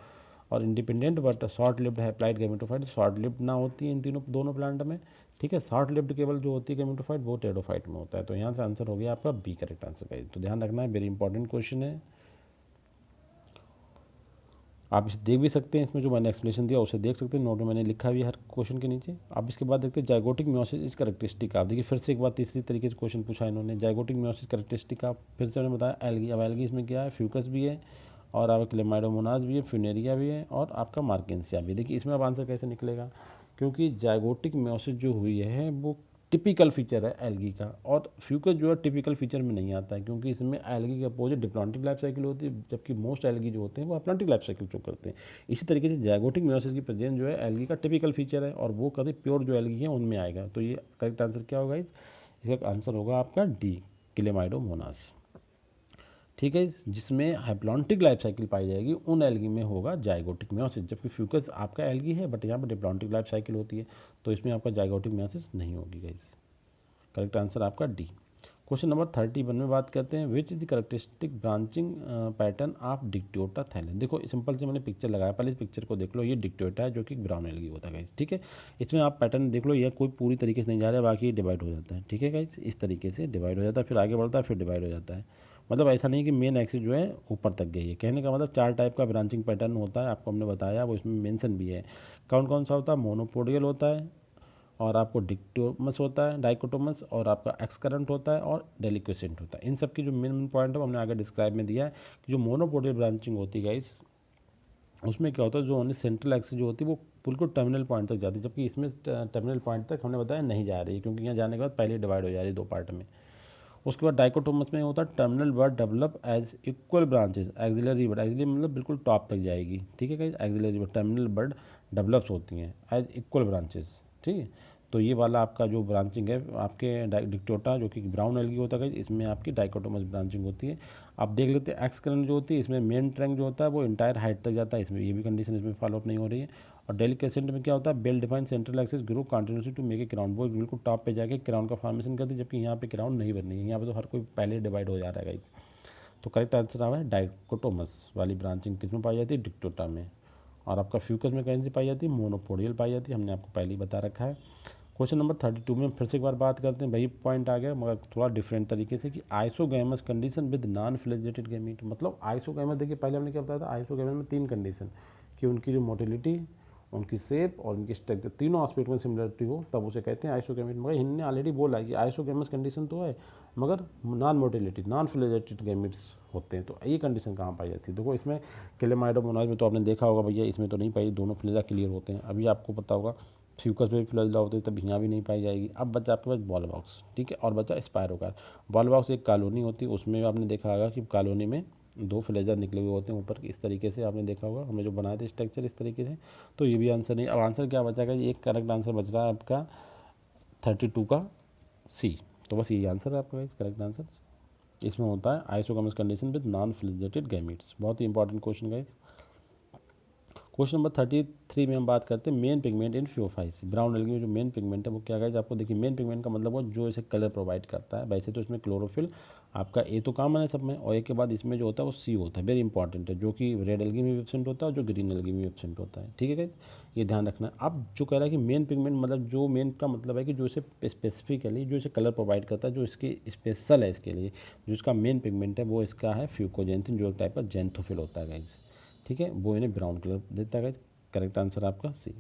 और independent but short lived haploid gametophyte. Short lived ना होती है इन तीनों दोनों प्लांट में, ठीक है। शॉर्ट लिव्ड केवल जो होती है गैमेटोफाइट वो टेरोफाइट में होता है। तो यहाँ से आंसर हो गया आपका बी करेक्ट आंसर का। तो ध्यान रखना है, वेरी इंपॉर्टेंट क्वेश्चन है। आप इसे देख भी सकते हैं, इसमें जो मैंने एक्सप्लेनेशन दिया उसे देख सकते हैं, नोट में मैंने लिखा भी है हर क्वेश्चन के नीचे। अब इसके बाद देखते हैं जाइगोटिक मियोसिस इस कैरेक्टरिस्टिक। आप देखिए फिर से एक बार तीसरी तरीके से क्वेश्चन पूछा इन्होंने, जाइगोटिक मियोसिस कैरेक्टरिस्टिक। आप फिर से मैंने बताया एल्गी। अब एल्गी इसमें क्या है, फ्यूकस भी है और आपका क्लेमाइडोमोनास भी है, फ्यूनेरिया भी है और आपका मार्केंसिया भी। देखिए इसमें अब आंसर कैसे निकलेगा, क्योंकि जाइगोटिक मियोसिस जो हुई है वो टिपिकल फीचर है एल्गी का, और फ्यूकस जो है टिपिकल फीचर में नहीं आता है, क्योंकि इसमें एल्गी के अपोजिट डिप्लॉन्टिक लाइफ साइकिल होती है, जबकि मोस्ट एल्गी जो होते हैं वो अप्लांटिक लाइफ साइकिल शो करते हैं। इसी तरीके से जाइगोटिक मियोसिस की प्रेजेंस जो है एल्गी का टिपिकल फीचर है, और वो कभी प्योर जो एल्गी है उनमें आएगा। तो ये करेक्ट आंसर क्या होगा, इसका आंसर होगा आपका डी, क्लेमाइडोमोनास। ठीक है, जिसमें हैप्लॉन्टिक लाइफ साइकिल पाई जाएगी उन एल्गी में होगा जाइगोटिक मियोसिस, जबकि फ्यूकस आपका एल्गी है बट यहाँ पर डिप्लॉन्टिक लाइफ साइकिल होती है, तो इसमें आपका जाइगोटिक मियोसिस नहीं होगी गाइस। करेक्ट आंसर आपका डी। क्वेश्चन नंबर 31 में बात करते हैं, which is the characteristic branching pattern of Dictyota thallus. देखो सिंपल से मैंने पिक्चर लगाया, पहले इस पिक्चर को देख लो, ये डिक्टियोटा है जो कि ब्राउन एल्गी होता है गाइस, ठीक है। इसमें आप पैटर्न देख लो, ये कोई पूरी तरीके से नहीं जा रहा है, बाकी डिवाइड हो जाता है, ठीक है गाइस। इस तरीके से डिवाइड हो जाता है, फिर आगे बढ़ता है, फिर डिवाइड हो जाता है। मतलब ऐसा नहीं कि मेन एक्सिस जो है ऊपर तक गई है, कहने का मतलब 4 टाइप का ब्रांचिंग पैटर्न होता है, आपको हमने बताया, वो इसमें मेंशन भी है। कौन कौन सा होता है, मोनोपोडियल होता है, और आपको डिक्टोमस होता है, डाइकोटोमस, और आपका एक्सकरेंट होता है, और डेलिक्वेसेंट होता है। इन सब की जो मेन पॉइंट है वो हमने आगे डिस्क्राइब में दिया है कि जो मोनोपोडियल ब्रांचिंग होती है गाइस, उसमें क्या होता है, जो ओनली सेंट्रल एक्सिस जो होती है वो बिल्कुल टर्मिनल पॉइंट तक जाती है, जबकि इसमें टर्मिनल पॉइंट तक हमने बताया नहीं जा रही है, क्योंकि यहाँ जाने के बाद पहले डिवाइड हो जा रही है 2 पार्ट में। उसके बाद डाइकोटोमस में होता है terminal bud develop as equal branches, axillary bud, axillary मतलब बिल्कुल टॉप तक जाएगी, ठीक है guys. Axillary bud, terminal bud develops होती हैं एज इक्वल ब्रांचेस, ठीक है। तो ये वाला आपका जो ब्रांचिंग है आपके डिक्टोटा जो कि ब्राउन एल्गी होता है, इसमें आपकी डाइकोटोमस ब्रांचिंग होती है। आप देख लेते हैं एक्स करंट जो होती है, इसमें मेन ट्रैंक जो होता है वो इंटायर हाइट तक जाता है, इसमें ये भी कंडीशन इसमें फॉलोअप नहीं हो रही है। और डेलिकेसेंट में क्या होता है, well defined central axis grow continuously to make a crown, वो बिल्कुल टॉप पे जाके क्राउन का फॉर्मेशन करती है, जबकि यहाँ पे क्राउन नहीं बन रही है, यहाँ पे तो हर कोई पहले डिवाइड हो जा रहा है गाइस। तो करेक्ट आंसर आ है डाइकोटोमस वाली ब्रांचिंग किसमें पाई जाती है, डिक्टोटा में। और आपका फ्यूकस में कौन सी पाई जाती है, मोनोपोडियल पाई जाती है, हमने आपको पहले ही बता रखा है। क्वेश्चन नंबर 32 में फिर से एक बार बात करते हैं, वही पॉइंट आ गया मगर थोड़ा डिफरेंट तरीके से, कि isogamous condition with non flagellated gamete. मतलब आइसोगैमस, देखिए पहले हमने क्या बताया था, आइसोगैमस में 3 कंडीशन, कि उनकी जो मोटिलिटी, उनकी शेप और उनकी स्ट्रक्चर तीनों एस्पेक्ट में सिमिलरिटी हो तब उसे कहते हैं आइसोगैमेट। मगर इन्होंने ऑलरेडी बोला है कि आइसोगैमस कंडीशन तो है मगर non motility, non flagellated gametes होते हैं। तो ये कंडीशन कहाँ पाई जाती है, देखो इसमें क्लेमाइडोमोनास में तो आपने देखा होगा भैया, इसमें तो नहीं पाई, दोनों फ्लैजा क्लियर होते हैं। अभी आपको पता होगा फ्यूकस में भी फ्लैजा होते हैं, तब यहाँ भी नहीं पाई जाएगी। अब बचा आपके पास बॉल बॉक्स, ठीक है, और बचा स्पायरोकार। बॉल बॉक्स एक कॉलोनी होती है, उसमें आपने देखा होगा कि कॉलोनी में 2 फ्लेजर निकले हुए होते हैं ऊपर, इस तरीके से आपने देखा होगा, हमने जो बनाए थे स्ट्रक्चर इस तरीके से। तो ये भी आंसर नहीं। अब आंसर क्या बचाएगा, ये एक करेक्ट आंसर बच रहा है आपका 32 का सी। तो बस यही आंसर है आपका करेक्ट आंसर। इसमें होता है isogamous condition with non flagellated gametes. बहुत ही important question guys. Question number 33 में हम बात करते हैं main pigment in Phaeophyceae. Brown algae में जो मेन पिगमेंट है वो क्या गाइस, आपको देखिए मेन पिगमेंट का मतलब वो जो इसे कलर प्रोवाइड करता है। वैसे तो इसमें क्लोरोफिल आपका ए तो कॉमन है सब में, और ए के बाद इसमें जो होता है वो सी होता है, वेरी इंपॉर्टेंट है, जो कि रेड एल्गी में भी एब्सेंट होता है और जो ग्रीन एल्गी में भी एब्सेंट होता है। ठीक है गाइस, ये ध्यान रखना है। अब जो कह रहा है कि मेन पिगमेंट मतलब जो मेन का मतलब है कि जो इसे स्पेसिफिकली जो इसे कलर प्रोवाइड करता है, जो इसकी स्पेशल है इसके लिए, जो इसका मेन पिगमेंट है वो इसका है फ्यूकोजेंथिन, जो एक टाइप का जेंथोफिल होता है गाइस। ठीक है, वो इन्हें ब्राउन कलर देता है गाइस। करेक्ट आंसर आपका सी।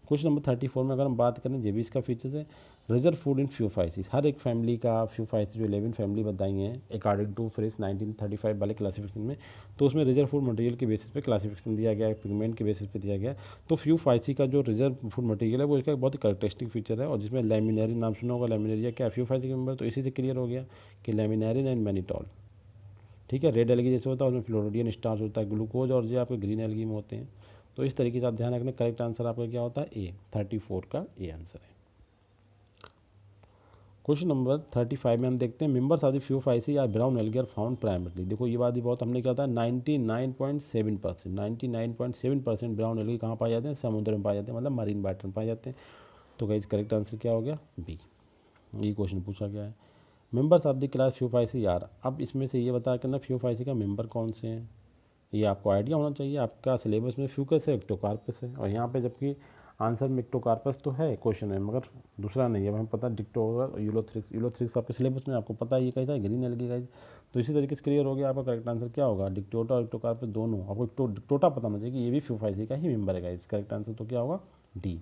क्वेश्चन नंबर 34 में अगर हम बात करें, ये भी इसका फीचर्स है, रिजर्व फूड इन फ्यूफाइसिस। हर एक फैमिली का फ्यूफाइसिस जो 11 फैमिली बताई हैं अकॉर्डिंग टू फ्रेस 1935 वाले क्लासिफिकेशन में, तो उसमें रिजर्व फूड मटेरियल के बेसिस पे क्लासिफिकेशन दिया गया है, पिगमेंट के बेसिस पे दिया गया है। तो फ्यूफाइसी का जो रिजर्व फूड मटेरियल है वो इसका एक बहुत ही कैरेक्टरिस्टिक फीचर है, और जिसमें लैमिनेरिन नाम सुना होगा। लैमिनेरिया क्या फ्यूफाइसी का मेंबर, तो इसी से क्लियर हो गया कि लैमिनेरिन एंड मैनिटॉल। ठीक है, रेड एल्गी जैसे होता है उसमें फ्लोरिडियन स्टार्च होता है, ग्लूकोज, और जो आपके ग्रीन एल्गी में होते हैं। तो इस तरीके से आप ध्यान रखना। करेक्ट आंसर आपका क्या होता है ए, 34 का ए आंसर है। क्वेश्चन नंबर 35 में हम देखते हैं मेंबर्स ऑफ द फ्यूफाइसी या brown algae are found primarily. देखो ये बात ही बहुत हमने क्या था, 99.7% ब्राउन एल्गी कहाँ पाए जाते हैं, समुद्र में पाए जाते हैं, मतलब मरीन वाटर में पाए जाते हैं। तो गाइस करेक्ट आंसर क्या हो गया, बी। ये क्वेश्चन पूछा गया है। Members of the class Phaeophyceae यार, अब इसमें से ये बता करना फ्यूफाइसी का मेंबर कौन से हैं, ये आपको आइडिया होना चाहिए। आपका सिलेबस में फ्यूकस है, एक्टोकार्पस है, और यहाँ पे जबकि आंसर में एक्टोकार्पस तो है क्वेश्चन है, मगर दूसरा नहीं है, हमें पता डिक्टो और यूलोथ्रिक्स। यूलोथ्रिक्स आपके सिलेबस में आपको पता है ये कैसा है, ग्रीन एल्गी गाइस। तो इसी तरीके से क्लियर हो गया आपका करेक्ट आंसर क्या होगा, डिक्टोटा और एक्टोकार्पस दोनों। आपको डिक्टोटा पता होना चाहिए कि ये भी फ्यूफाइसी का ही मेंबर है गाइस। करेक्ट आंसर तो क्या होगा, डी।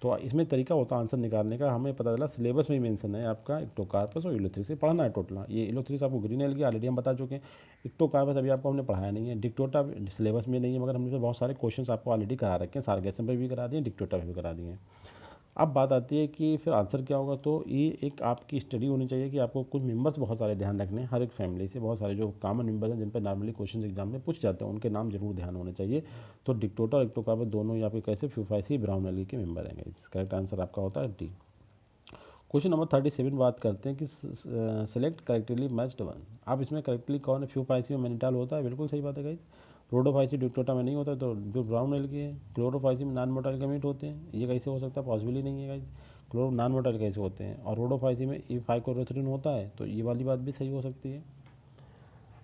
तो इसमें तरीका होता है आंसर निकालने का, हमें पता चला सिलेबस में ही मेंशन है आपका एक्टोकार्पस और यूलोथ्रिक्स पढ़ना है टोटल। ये यूलोथ्रिक्स आपको ग्रीन एल्गी ऑलरेडी हम बता चुके हैं, एक्टोकार्पस अभी आपको हमने पढ़ाया नहीं है, डिक्टोटा सिलेबस में नहीं है, मगर हमने तो बहुत सारे क्वेश्चंस आपको ऑलरेडी करा रखे हैं, सार्गेसम पे भी करा दिए, डिक्टोटा पे भी करा दिए हैं। अब बात आती है कि फिर आंसर क्या होगा, तो ये एक आपकी स्टडी होनी चाहिए कि आपको कुछ मेंबर्स बहुत सारे ध्यान रखने हैं, हर एक फैमिली से बहुत सारे जो कॉमन मेंबर्स हैं जिन पर नॉर्मली क्वेश्चन एग्जाम में पूछ जाते हैं, उनके नाम जरूर ध्यान होने चाहिए। तो डिक्टोटा और एक्टोकार्पस दोनों ही आपके कैसे फ्यूफाइसी ब्राउन एल्गी के मेंबर हैं। करेक्ट आंसर आपका होता है डी। क्वेश्चन नंबर 37 बात करते हैं कि सेलेक्ट करेक्टली मैच्ड वन। अब इसमें करेक्टली कौन है, फ्यूफाइसी में मैनिटाल होता है, बिल्कुल सही बात है गाइस। रोडोफाइसी डिक्टोटा में नहीं होता, तो जो ब्राउन एल्गी है क्लोरोफाइसी में नॉन मोटाइल गमीट होते हैं, ये कैसे हो सकता है, पॉसिबल ही नहीं है गाइस। क्लोरो नॉन मोटाइल कैसे होते हैं, और रोडोफाइसी में ई फाइकोरेथ्रिन होता है, तो ये वाली बात भी सही हो सकती है।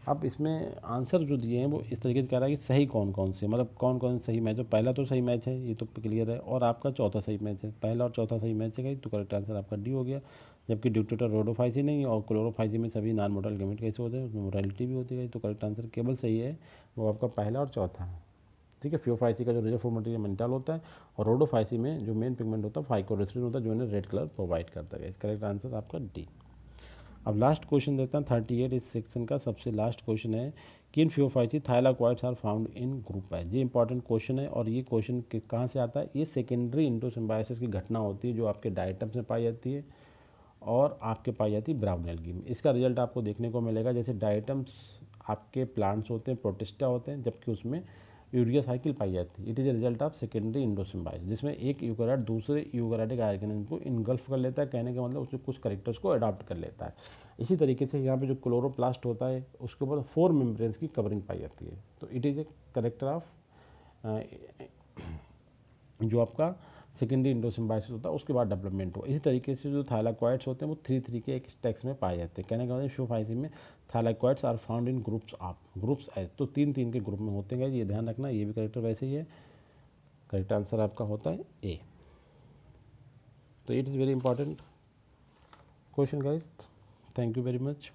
अब इसमें आंसर जो दिए हैं वो इस तरीके से कह रहा है कि सही कौन कौन से, मतलब कौन कौन सही मैच है। पहला तो सही मैच है, ये तो क्लियर है, और आपका चौथा सही मैच है, पहला और चौथा सही मैच है, तो करेक्ट आंसर आपका डी हो गया। जबकि डिक्टोटा रोडोफाइसी नहीं है, और क्लोरोफाइसी में सभी नॉन मोटाइल गैमेट कैसे होते हैं, उसमें मोटालिटी भी होती है, तो करेक्ट आंसर केवल सही है वो आपका पहला और चौथा है। ठीक है, फ्यूफाइसी का जो रिजर्व फूड मटेरियल मेंटाल होता है, और रोडोफाइसी में जो मेन पिगमेंट होता है फाइकोरेथ्रिन होता है, जो इन्हें रेड कलर प्रोवाइड करता है। करेक्ट आंसर आपका डी। अब लास्ट क्वेश्चन देता हैं 38 इस सेक्शन का सबसे लास्ट क्वेश्चन है कि इन Phaeophyceae थाइलाक्वाइड्स are found in group है। ये इंपॉर्टेंट क्वेश्चन है, और ये क्वेश्चन कहाँ से आता है, ये सेकेंडरी इंडोसिम्बायोसिस की घटना होती है जो आपके डायटम्स में पाई जाती है और आपके पाई जाती है ब्राउन एल्गी में। इसका रिजल्ट आपको देखने को मिलेगा, जैसे डायटम्स आपके प्लांट्स होते हैं, प्रोटिस्टा होते हैं, जबकि उसमें यूरिया साइकिल पाई जाती है। It is a result of secondary endosymbiosis, जिसमें एक यूकैरियोट दूसरे यूकैरियोटिक ऑर्गेनिज्म को इनगल्फ कर लेता है, कहने का मतलब उसमें कुछ कैरेक्टर्स को अडॉप्ट कर लेता है। इसी तरीके से यहाँ पे जो क्लोरोप्लास्ट होता है उसके ऊपर 4 मेम्ब्रेन्स की कवरिंग पाई जाती है। तो it is a character of जो आपका सेकेंडरी इंडोसिम्बायोसिस होता है उसके बाद डेवलपमेंट हो। इसी तरीके से जो थाइलाक्वाइड्स होते हैं वो 3 के एक स्टेक्स में पाए जाते हैं, कहने का मतलब फ्यूफाइसी में thylakoids are found in groups as, तो 3 के ग्रुप में होते हैं, ये ध्यान रखना। ये भी करेक्टर वैसे ही है, करेक्ट आंसर आपका होता है ए। तो it is very important question guys, thank you very much.